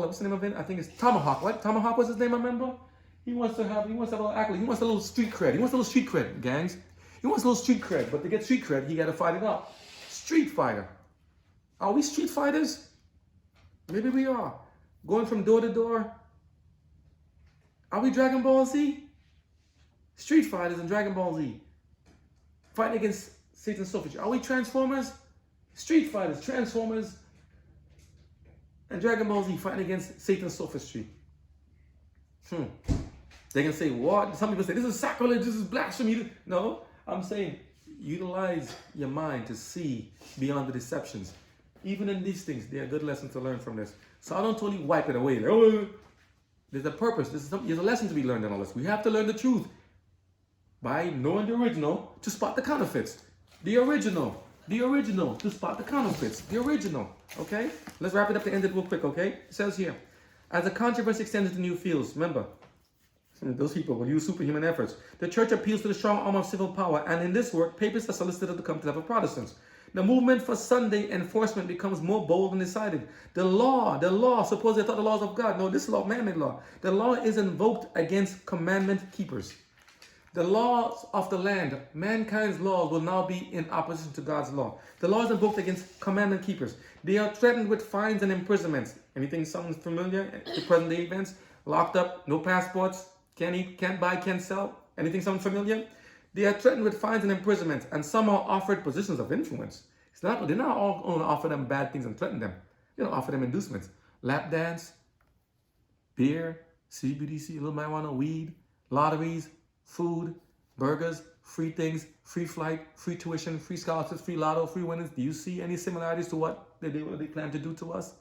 what's the name of it? I think it's Tomahawk. What? Tomahawk was his name, I remember? He wants to have a little accolade. He wants a little street cred. He wants a little street cred, gangs. He wants a little street cred. But to get street cred, he got to fight it out. Street fighter. Are we street fighters? Maybe we are. Going from door to door. Are we Dragon Ball Z? Street fighters in Dragon Ball Z. Fighting against Satan's sophistry. Are we Transformers? Street fighters, Transformers, and Dragon Ball Z fighting against Satan's sophistry. They can say, what? Some people say, this is sacrilege, this is blasphemy. No, I'm saying, utilize your mind to see beyond the deceptions. Even in these things, there are good lessons to learn from this. So I don't totally wipe it away. Like, oh, there's a purpose. There's a lesson to be learned in all this. We have to learn the truth by knowing the original to spot the counterfeits. The original to spot the counterfeits. The original. Okay? Let's wrap it up to end it real quick, okay? It says here, as the controversy extends to new fields, remember, those people will use superhuman efforts. The church appeals to the strong arm of civil power, and in this work, papists are solicited to come to the help of Protestants. The movement for Sunday enforcement becomes more bold and decided. The law, suppose they thought the laws of God. No, this law, man-made law. The law is invoked against commandment keepers. The laws of the land, mankind's laws, will now be in opposition to God's law. The law is invoked against commandment keepers. They are threatened with fines and imprisonments. Anything sounds familiar to present day events? Locked up, no passports, can't eat, can't buy, can't sell. Anything sound familiar? They are threatened with fines and imprisonments, and some are offered positions of influence. They're not all going to offer them bad things and threaten them. They don't offer them inducements. Lap dance, beer, CBDC, a little marijuana, weed, lotteries, food, burgers, free things, free flight, free tuition, free scholarships, free lotto, free winnings. Do you see any similarities to what they plan to do to us?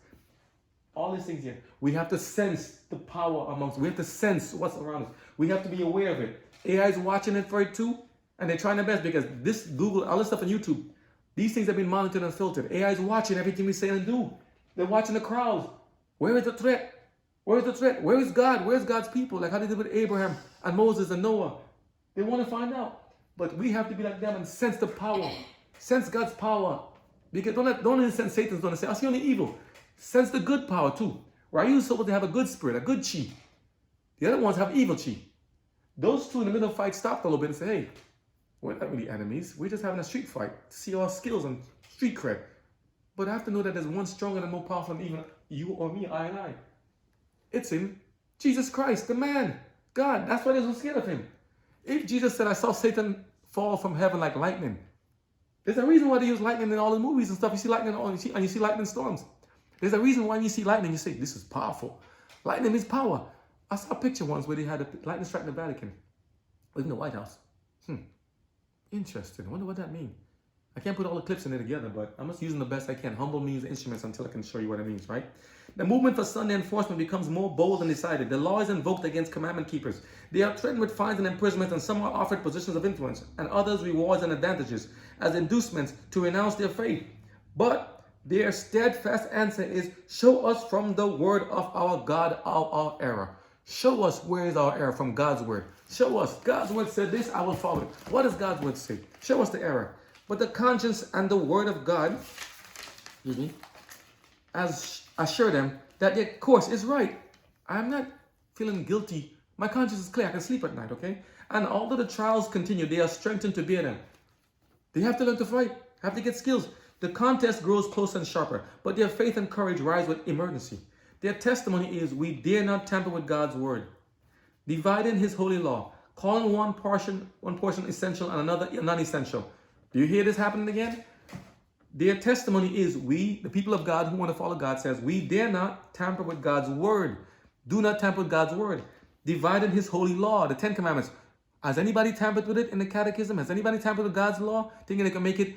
All these things here. We have to sense the power amongst us. We have to sense what's around us. We have to be aware of it. AI is watching it for it too, and they're trying their best because this Google, all this stuff on YouTube, these things have been monitored and filtered. AI is watching everything we say and do. They're watching the crowds. Where is the threat? Where is the threat? Where is God? Where's God's people? Like how they did with Abraham and Moses and Noah. They want to find out. But we have to be like them and sense the power. Sense God's power. Because don't only sense Satan's going to say, I see only evil. Sense the good power too. Where are you supposed to have a good spirit, a good chi? The other ones have evil chi. Those two in the middle of the fight stopped a little bit and said, hey, we're not really enemies. We're just having a street fight to see our skills and street cred. But I have to know that there's one stronger and more powerful than even you or me, I and I. It's him, Jesus Christ, the man, God. That's why they're so scared of him. If Jesus said, I saw Satan fall from heaven like lightning, there's a reason why they use lightning in all the movies and stuff. You see lightning and you see lightning storms. There's a reason why when you see lightning, you say, this is powerful. Lightning is power. I saw a picture once where they had a lightning strike in the Vatican. Or even the White House. Interesting. I wonder what that means. I can't put all the clips in there together, but I'm just using the best I can. Humble means instruments until I can show you what it means, right? The movement for Sunday enforcement becomes more bold and decided. The law is invoked against commandment keepers. They are threatened with fines and imprisonment, and some are offered positions of influence, and others rewards and advantages as inducements to renounce their faith. But their steadfast answer is, show us from the word of our God our error. Show us where is our error from God's word. Show us. God's word said this, I will follow it. What does God's word say? Show us the error. But the conscience and the word of God, assure them that their course is right. I'm not feeling guilty. My conscience is clear. I can sleep at night, okay? And although the trials continue, they are strengthened to bear them. They have to learn to fight, have to get skills. The contest grows closer and sharper, but their faith and courage rise with emergency. Their testimony is, we dare not tamper with God's word, dividing his holy law, calling one portion essential and another non-essential. Do you hear this happening again? Their testimony is, we, the people of God who want to follow God, says, we dare not tamper with God's word. Do not tamper with God's word. Dividing his holy law, the 10 Commandments. Has anybody tampered with it in the catechism? Has anybody tampered with God's law, thinking they can make it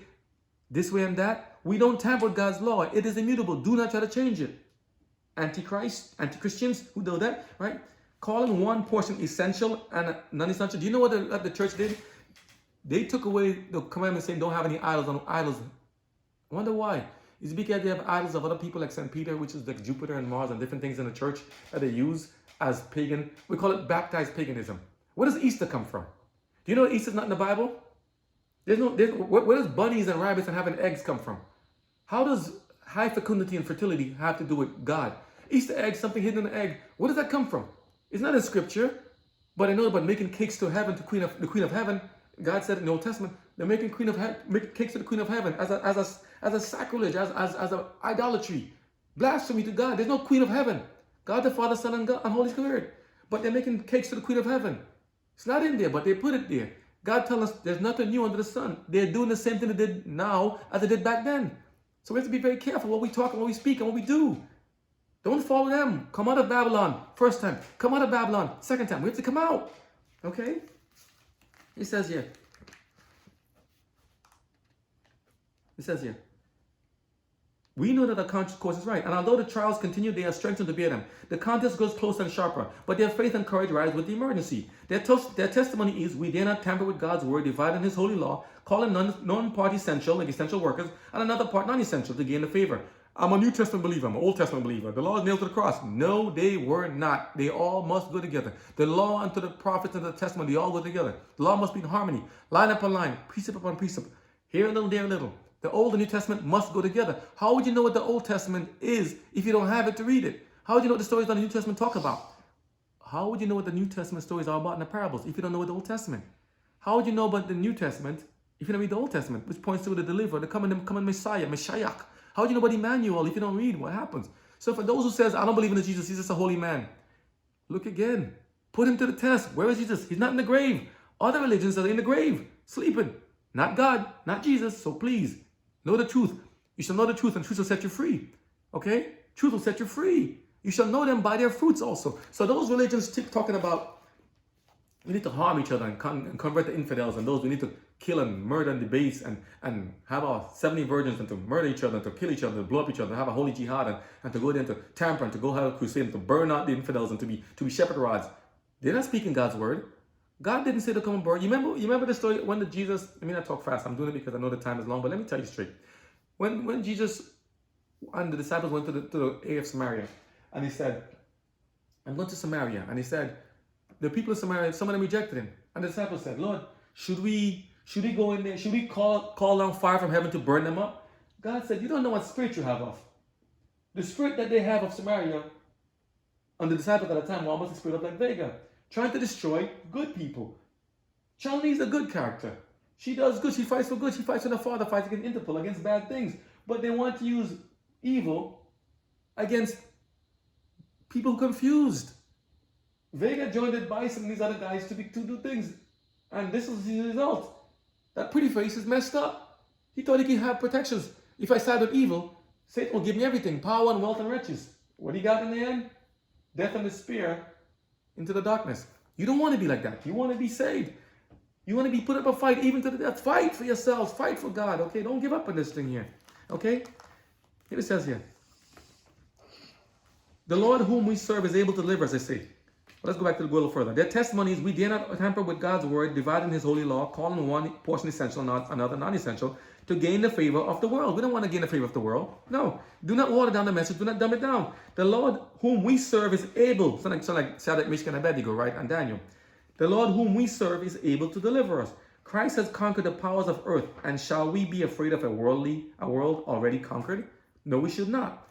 this way and that? We don't tamper with God's law. It is immutable. Do not try to change it. Anti-Christians who do that, right? Calling one portion essential and non-essential. Do you know what the church did? They took away the commandment saying don't have any idols. I wonder why. Is it because they have idols of other people like St. Peter, which is like Jupiter and Mars and different things in the church that they use as pagan? We call it baptized paganism. Where does Easter come from? Do you know Easter's not in the Bible? Where does bunnies and rabbits and having eggs come from? How does high fecundity and fertility have to do with God? Easter egg, something hidden in the egg. Where does that come from? It's not in scripture, but I know about making cakes to heaven, to the Queen of Heaven. God said in the Old Testament, they're making cakes to the Queen of Heaven as a sacrilege, as a idolatry, blasphemy to God. There's no Queen of Heaven. God the Father, Son, and Holy Spirit. But they're making cakes to the Queen of Heaven. It's not in there, but they put it there. God tells us there's nothing new under the sun. They're doing the same thing they did now as they did back then. So we have to be very careful what we talk and what we speak and what we do. Don't follow them. Come out of Babylon first time. Come out of Babylon second time. We have to come out. Okay? He says here. We know that the conscious course is right, and although the trials continue, they are strengthened to bear them. The contest grows closer and sharper, but their faith and courage rise with the emergency. Their testimony is, we dare not tamper with God's word, dividing his holy law, calling one part essential, like essential workers, and another part non-essential to gain the favor. I'm a New Testament believer. I'm an Old Testament believer. The law is nailed to the cross. No, they were not. They all must go together. The law unto the prophets and the testament, they all go together. The law must be in harmony, line upon line, precept upon precept. Here a little, there a little. The Old and New Testament must go together. How would you know what the Old Testament is if you don't have it to read it? How would you know what the stories of the New Testament talk about? How would you know what the New Testament stories are about in the parables if you don't know what the Old Testament? How would you know about the New Testament if you don't read the Old Testament, which points to the deliverer, the coming Messiah, Messiah? How would you know about Emmanuel if you don't read what happens? So for those who says, I don't believe in Jesus, he's just a holy man. Look again. Put him to the test. Where is Jesus? He's not in the grave. Other religions are in the grave, sleeping. Not God, not Jesus. So please, know the truth. You shall know the truth, and truth will set you free. Okay? Truth will set you free. You shall know them by their fruits also. So those religions keep talking about we need to harm each other and convert the infidels, and those we need to kill and murder and debase and have our 70 virgins and to murder each other and to kill each other, to blow up each other, and have a holy jihad and to go there and to tamper and to go have a crusade and to burn out the infidels and to be shepherd rods. They're not speaking God's word. God didn't say to come and burn. You remember the story when Jesus, let me not talk fast, I'm doing it because I know the time is long, but let me tell you straight. When Jesus and the disciples went to the area of Samaria, and he said, I'm going to Samaria, and he said, the people of Samaria, some of them rejected him. And the disciples said, Lord, should we go in there? Should we call down fire from heaven to burn them up? God said, you don't know what spirit you have of. The spirit that they have of Samaria, and the disciples at the time were almost the spirit of like Vega, trying to destroy good people. Chan-Li's a good character. She does good. She fights for good. She fights for the Father, fights against Interpol, against bad things. But they want to use evil against people who are confused. Vega joined the Bison and these other guys to do things. And this is the result. That pretty face is messed up. He thought he could have protections. If I side with evil, Satan will give me everything, power and wealth and riches. What he got in the end? Death and despair into the darkness. You don't want to be like that. You want to be saved. You want to be put up a fight even to the death. Fight for yourselves. Fight for God. Okay, don't give up on this thing here. Okay? Here it says here. The Lord whom we serve is able to deliver us, I say. Let's go back to the little further. Their testimony is we dare not tamper with God's word, dividing his holy law, calling one portion essential, not another non-essential, to gain the favor of the world. We don't want to gain the favor of the world. No. Do not water down the message. Do not dumb it down. The Lord whom we serve is able. So like Shadrach, Meshach, and Abednego, right? And Daniel. The Lord whom we serve is able to deliver us. Christ has conquered the powers of earth. And shall we be afraid of a world already conquered? No, we should not.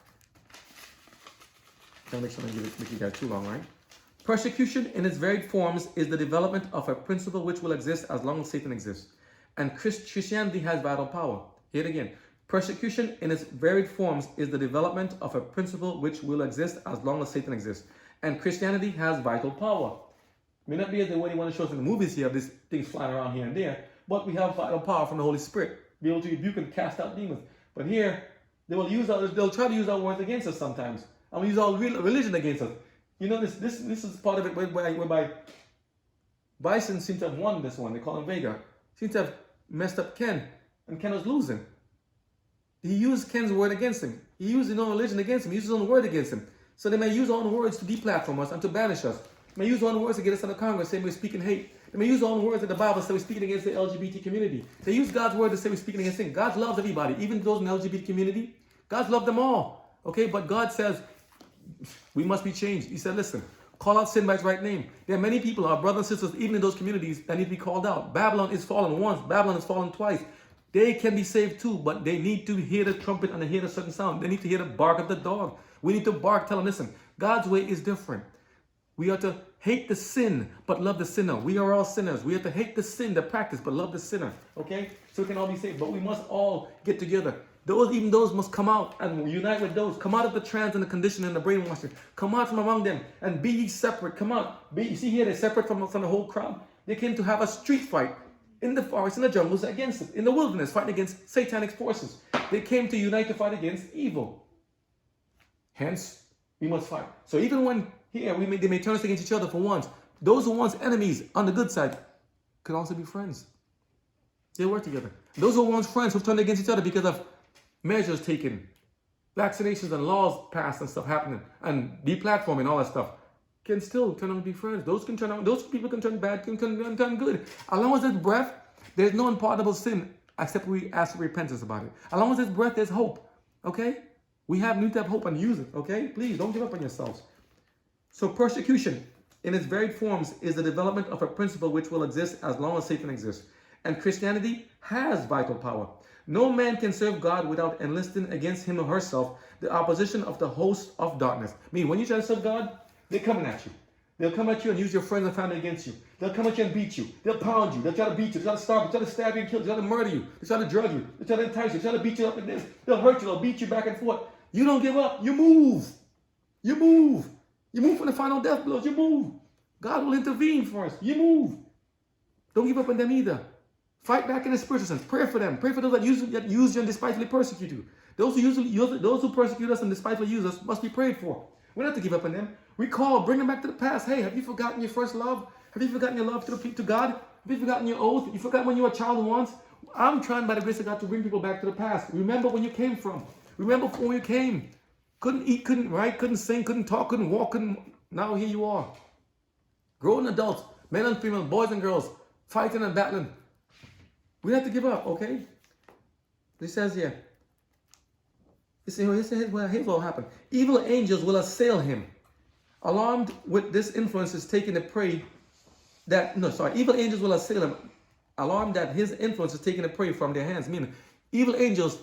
I'll make sure I don't make you guys too long, right? Persecution in its varied forms is the development of a principle which will exist as long as Satan exists. And Christianity has vital power. Hear it again. Persecution in its varied forms is the development of a principle which will exist as long as Satan exists. And Christianity has vital power. May not be as the way they want to show us in the movies here, these things flying around here and there, but we have vital power from the Holy Spirit, be able to rebuke and cast out demons. But here, they'll try to use our words against us sometimes. And we use our religion against us. You know, this is part of it whereby Bison seems to have won this one. They call him Vega. Seems to have messed up Ken, and Ken was losing. He used Ken's word against him. He used his own religion against him. He used his own word against him. So they may use our own words to deplatform us and to banish us. They may use our own words to get us out of Congress, saying we're speaking hate. They may use our own words in the Bible, say we're speaking against the LGBT community. They use God's word to say we're speaking against things. God loves everybody, even those in the LGBT community. God loves them all. Okay, but God says we must be changed. He said, listen, call out sin by its right name. There are many people, our brothers and sisters, even in those communities, that need to be called out. Babylon is fallen once. Babylon is fallen twice. They can be saved too, but they need to hear the trumpet and hear the certain sound. They need to hear the bark of the dog. We need to bark, tell them, listen, God's way is different. We are to hate the sin, but love the sinner. We are all sinners. We have to hate the sin, the practice, but love the sinner. Okay? So we can all be saved. But we must all get together. Even those must come out and unite with those. Come out of the trance and the condition and the brainwashing. Come out from among them and be ye separate. Come out. You see here, they're separate from the whole crowd. They came to have a street fight in the forest, in the jungles, against it. In the wilderness, fighting against satanic forces. They came to unite to fight against evil. Hence, we must fight. So even when here, they may turn us against each other for once. Those who once enemies on the good side could also be friends. They work together. Those who once friends who've turned against each other because of measures taken, vaccinations and laws passed and stuff happening, and deplatforming, all that stuff, can still turn out to be friends. Those people can turn bad, can turn good. As long as there's breath, there's no unpardonable sin except we ask for repentance about it. As long as there's breath, there's hope. Okay? We need to have hope and use it. Okay? Please don't give up on yourselves. So persecution in its varied forms is the development of a principle which will exist as long as Satan exists. And Christianity has vital power. No man can serve God without enlisting against him or herself the opposition of the host of darkness. I mean, when you try to serve God, they're coming at you. They'll come at you and use your friends and family against you. They'll come at you and beat you. They'll pound you. They'll try to beat you. They'll try to starve you. They'll try to stab you and kill you. They'll try to murder you. They'll try to drug you. They'll try to entice you. They'll try to beat you up in this. They'll hurt you. They'll beat you back and forth. You don't give up. You move. You move. You move for the final death blows. You move. God will intervene for us. You move. Don't give up on them either. Fight back in the spiritual sense. Pray for them. Pray for those that use you and despitefully persecute you. Those who persecute us and despitefully use us must be prayed for. We don't have to give up on them. Bring them back to the past. Hey, have you forgotten your first love? Have you forgotten your love to God? Have you forgotten your oath? You forgot when you were a child once? I'm trying by the grace of God to bring people back to the past. Remember when you came from. Remember when you came. Couldn't eat, couldn't write, couldn't sing, couldn't talk, couldn't walk, now here you are. Grown adults, men and female, boys and girls, fighting and battling. We have to give up, okay? It says here. Here's what will happen. Evil angels will assail him. Alarmed with this influence is taking the prey evil angels will assail him. Alarmed that his influence is taking the prey from their hands. Meaning, evil angels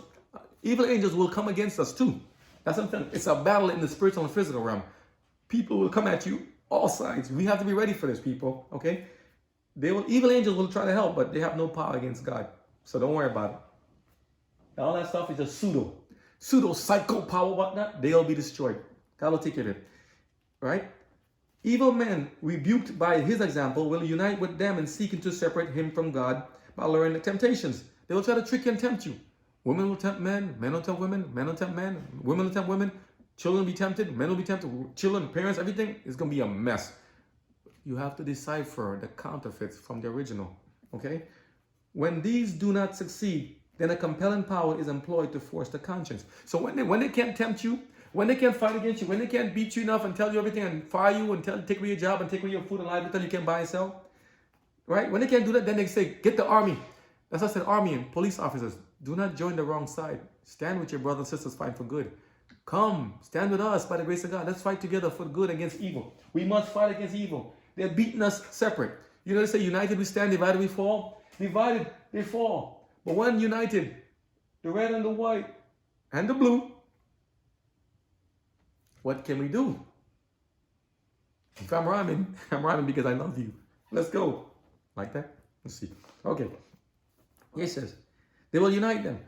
will come against us too. That's what I'm saying. It's a battle in the spiritual and physical realm. People will come at you all sides. We have to be ready for this, people. Okay? Evil angels will try to help, but they have no power against God. So don't worry about it. All that stuff is just pseudo psycho power, whatnot. They'll be destroyed. God will take care of it. Right? Evil men, rebuked by his example, will unite with them in seeking to separate him from God by luring the temptations. They will try to trick you and tempt you. Women will tempt men, men will tempt women, men will tempt men, women will tempt women, children will be tempted, men will be tempted, children, parents, everything is going to be a mess. You have to decipher the counterfeits from the original, okay? When these do not succeed, then a compelling power is employed to force the conscience. So when they can't tempt you, when they can't fight against you, when they can't beat you enough and tell you everything and fire you and take away your job and take away your food and livelihood until you can't buy and sell, right? When they can't do that, then they say, get the army. That's what I said, army and police officers. Do not join the wrong side. Stand with your brothers and sisters, fight for good. Come, stand with us by the grace of God. Let's fight together for good against evil. We must fight against evil. They're beating us separate. You know, they say united we stand, divided we fall. Divided, they fall. But when united, the red and the white and the blue, what can we do? If I'm rhyming, I'm rhyming because I love you. Let's go. Like that? Let's see. Okay. Here it says, they will unite them.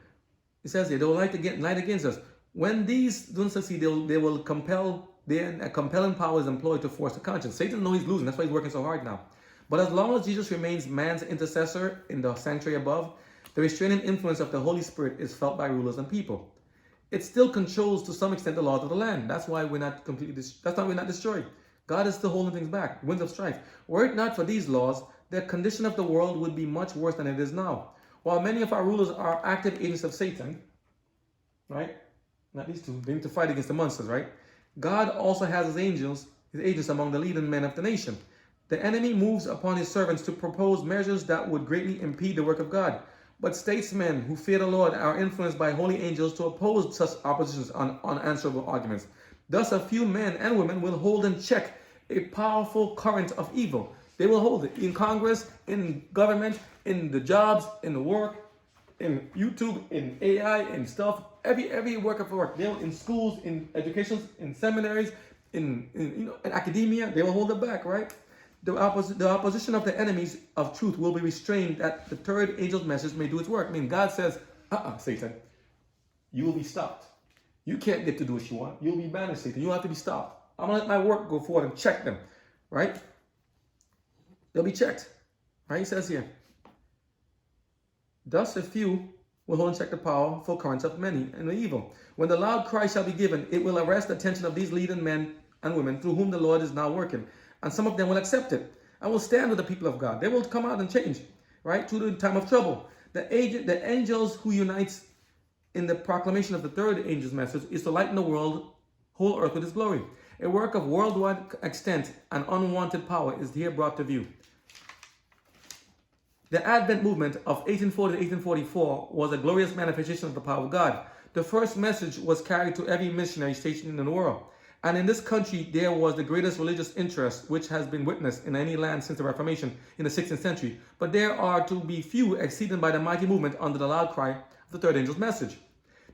It says here, they will light against us. When these don't succeed, they will compel, then a compelling power is employed to force the conscience. Satan knows he's losing. That's why he's working so hard now. But as long as Jesus remains man's intercessor in the sanctuary above, the restraining influence of the Holy Spirit is felt by rulers and people. It still controls to some extent the laws of the land. That's why we're not destroyed. God is still holding things back. Winds of strife. Were it not for these laws, the condition of the world would be much worse than it is now. While many of our rulers are active agents of Satan, right? Not these two. They need to fight against the monsters, right? God also has his agents among the leading men of the nation. The enemy moves upon his servants to propose measures that would greatly impede the work of God. But statesmen who fear the Lord are influenced by holy angels to oppose such oppositions on unanswerable arguments. Thus, a few men and women will hold in check a powerful current of evil. They will hold it in Congress, in government, in the jobs, in the work, in YouTube, in AI, in stuff. Every work of work. They will, in schools, in education, in seminaries, in academia. They will hold it back, right? The opposition of the enemies of truth will be restrained that the third angel's message may do its work. I mean, God says, Satan, you will be stopped. You can't get to do what you want. You'll be banished, Satan. You'll have to be stopped. I'm going to let my work go forward and check them, right? They'll be checked, right? He says here, thus a few will hold and check the powerful currents of many and the evil. When the loud cry shall be given, it will arrest the attention of these leading men and women through whom the Lord is now working. And some of them will accept it and will stand with the people of God. They will come out and change, right? To the time of trouble. The angels who unites in the proclamation of the third angel's message is to lighten the world, whole earth with his glory. A work of worldwide extent and unwanted power is here brought to view. The Advent movement of 1840 to 1844 was a glorious manifestation of the power of God. The first message was carried to every missionary stationed in the world. And in this country, there was the greatest religious interest which has been witnessed in any land since the Reformation in the 16th century. But there are to be few exceeded by the mighty movement under the loud cry of the third angel's message.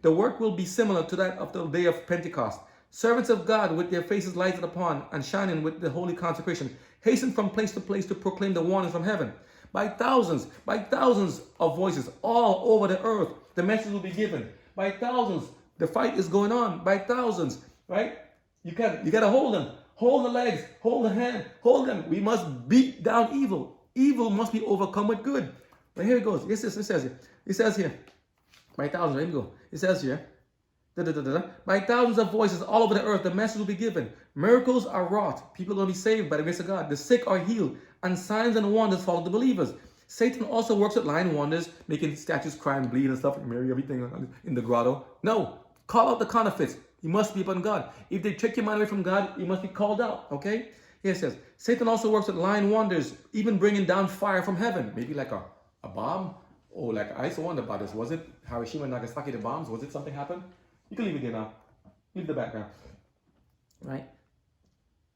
The work will be similar to that of the day of Pentecost. Servants of God, with their faces lighted upon and shining with the holy consecration, hasten from place to place to proclaim the warning from heaven. By thousands of voices all over the earth, the message will be given. By thousands, the fight is going on. By thousands, right? You got to hold them. Hold the legs. Hold the hand. Hold them. We must beat down evil. Evil must be overcome with good. But here it goes. It says here. It says here. By thousands. There you go. It says here. By thousands of voices all over the earth, the message will be given. Miracles are wrought. People are going to be saved by the grace of God. The sick are healed. And signs and wonders follow the believers. Satan also works with lying wonders, making statues cry and bleed and stuff, and Mary, everything in the grotto. No. Call out the counterfeits. You must be upon God. If they take your mind away from God, you must be called out. Okay? Here it says, Satan also works with lying wonders, even bringing down fire from heaven. Maybe like a bomb. Or like, I used to wonder about this. Was it Hiroshima and Nagasaki, the bombs? Was it something happened? You can leave it there now. Leave the background. Right?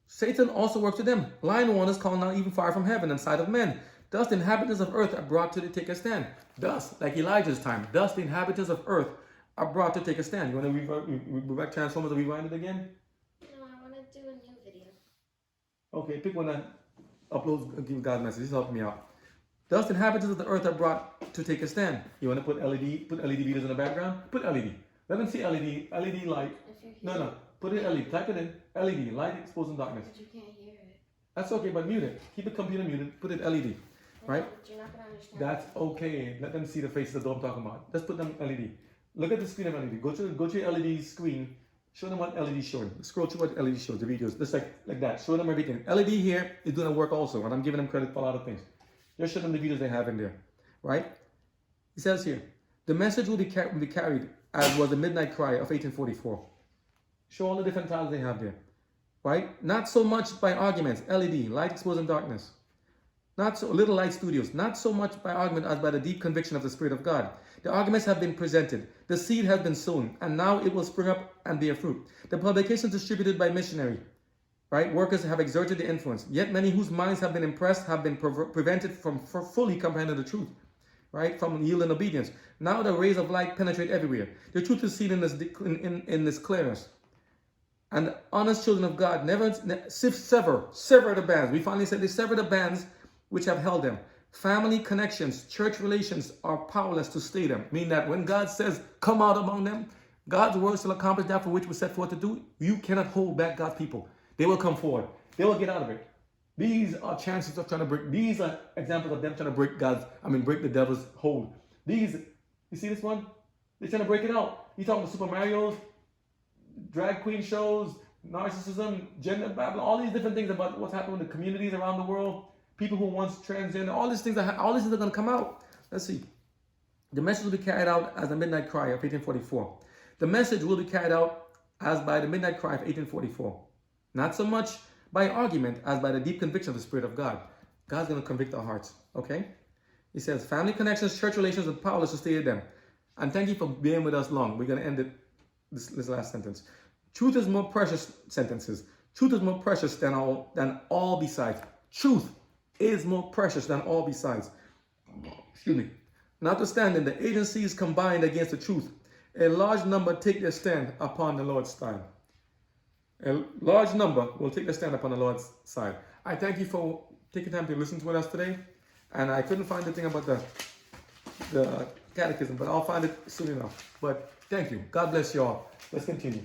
Satan also works with them. Lying wonders calling out even fire from heaven and sight of men. Thus the inhabitants of earth are brought to take a stand. Thus, like Elijah's time, thus the inhabitants of earth are brought to take a stand. You want to go back Transformers and rewind it again? No, I want to do a new video. Okay, pick one that uploads and gives God's message. This is helping me out. Thus the inhabitants of the earth are brought to take a stand. You want to put LED videos in the background? Put LED. Let them see LED light. No. Put in LED. Type it in. LED, light exposing darkness. But you can't hear it. That's okay, but mute it. Keep the computer muted. Put it LED, right? But you're not gonna understand. That's okay. Let them see the faces of those I'm talking about. Let's put them LED. Look at the screen of LED. Go to your LED screen. Show them what LED is showing. Scroll through what LED shows, the videos. Just like that. Show them everything. LED here is doing work also, and I'm giving them credit for a lot of things. Just show them the videos they have in there, right? It says here, the message will be carried as was the midnight cry of 1844. Show all the different titles they have there, right? Not so much by arguments, LED, light exposing darkness. Not so little light studios, not so much by argument as by the deep conviction of the Spirit of God. The arguments have been presented, the seed has been sown, and now it will spring up and bear fruit. The publications distributed by missionary, right? Workers have exerted the influence, yet many whose minds have been impressed have been prevented from fully comprehending the truth, right? From yielding obedience. Now the rays of light penetrate everywhere. The truth is seen in this clearness. And the honest children of God never sever the bands. We finally said they sever the bands which have held them. Family connections, church relations are powerless to stay them. Meaning that when God says, come out among them, God's words will accomplish that for which we're set forth to do. You cannot hold back God's people. They will come forward. They will get out of it. These are chances of trying to break. These are examples of them trying to break break the devil's hold. You see this one? They're trying to break it out. You talking about Super Mario's, drag queen shows, narcissism, gender Babylon, all these different things about what's happening in the communities around the world. People who once transgender, all these things are going to come out. Let's see. The message will be carried out as the midnight cry of 1844. The message will be carried out as by the midnight cry of 1844. Not so much by argument as by the deep conviction of the Spirit of God. God's going to convict our hearts. Okay? He says, family connections, church relations are powerless to stay them. And thank you for being with us long. We're going to end it, this last sentence. Truth is more precious, sentences. Truth is more precious than all besides. Truth is more precious than all besides. Excuse me. Notwithstanding, the agencies combined against the truth, a large number take their stand upon the Lord's side. A large number will take their stand upon the Lord's side. I thank you for taking time to listen to us today. And I couldn't find the thing about the catechism, but I'll find it soon enough. But thank you. God bless you all. Let's continue.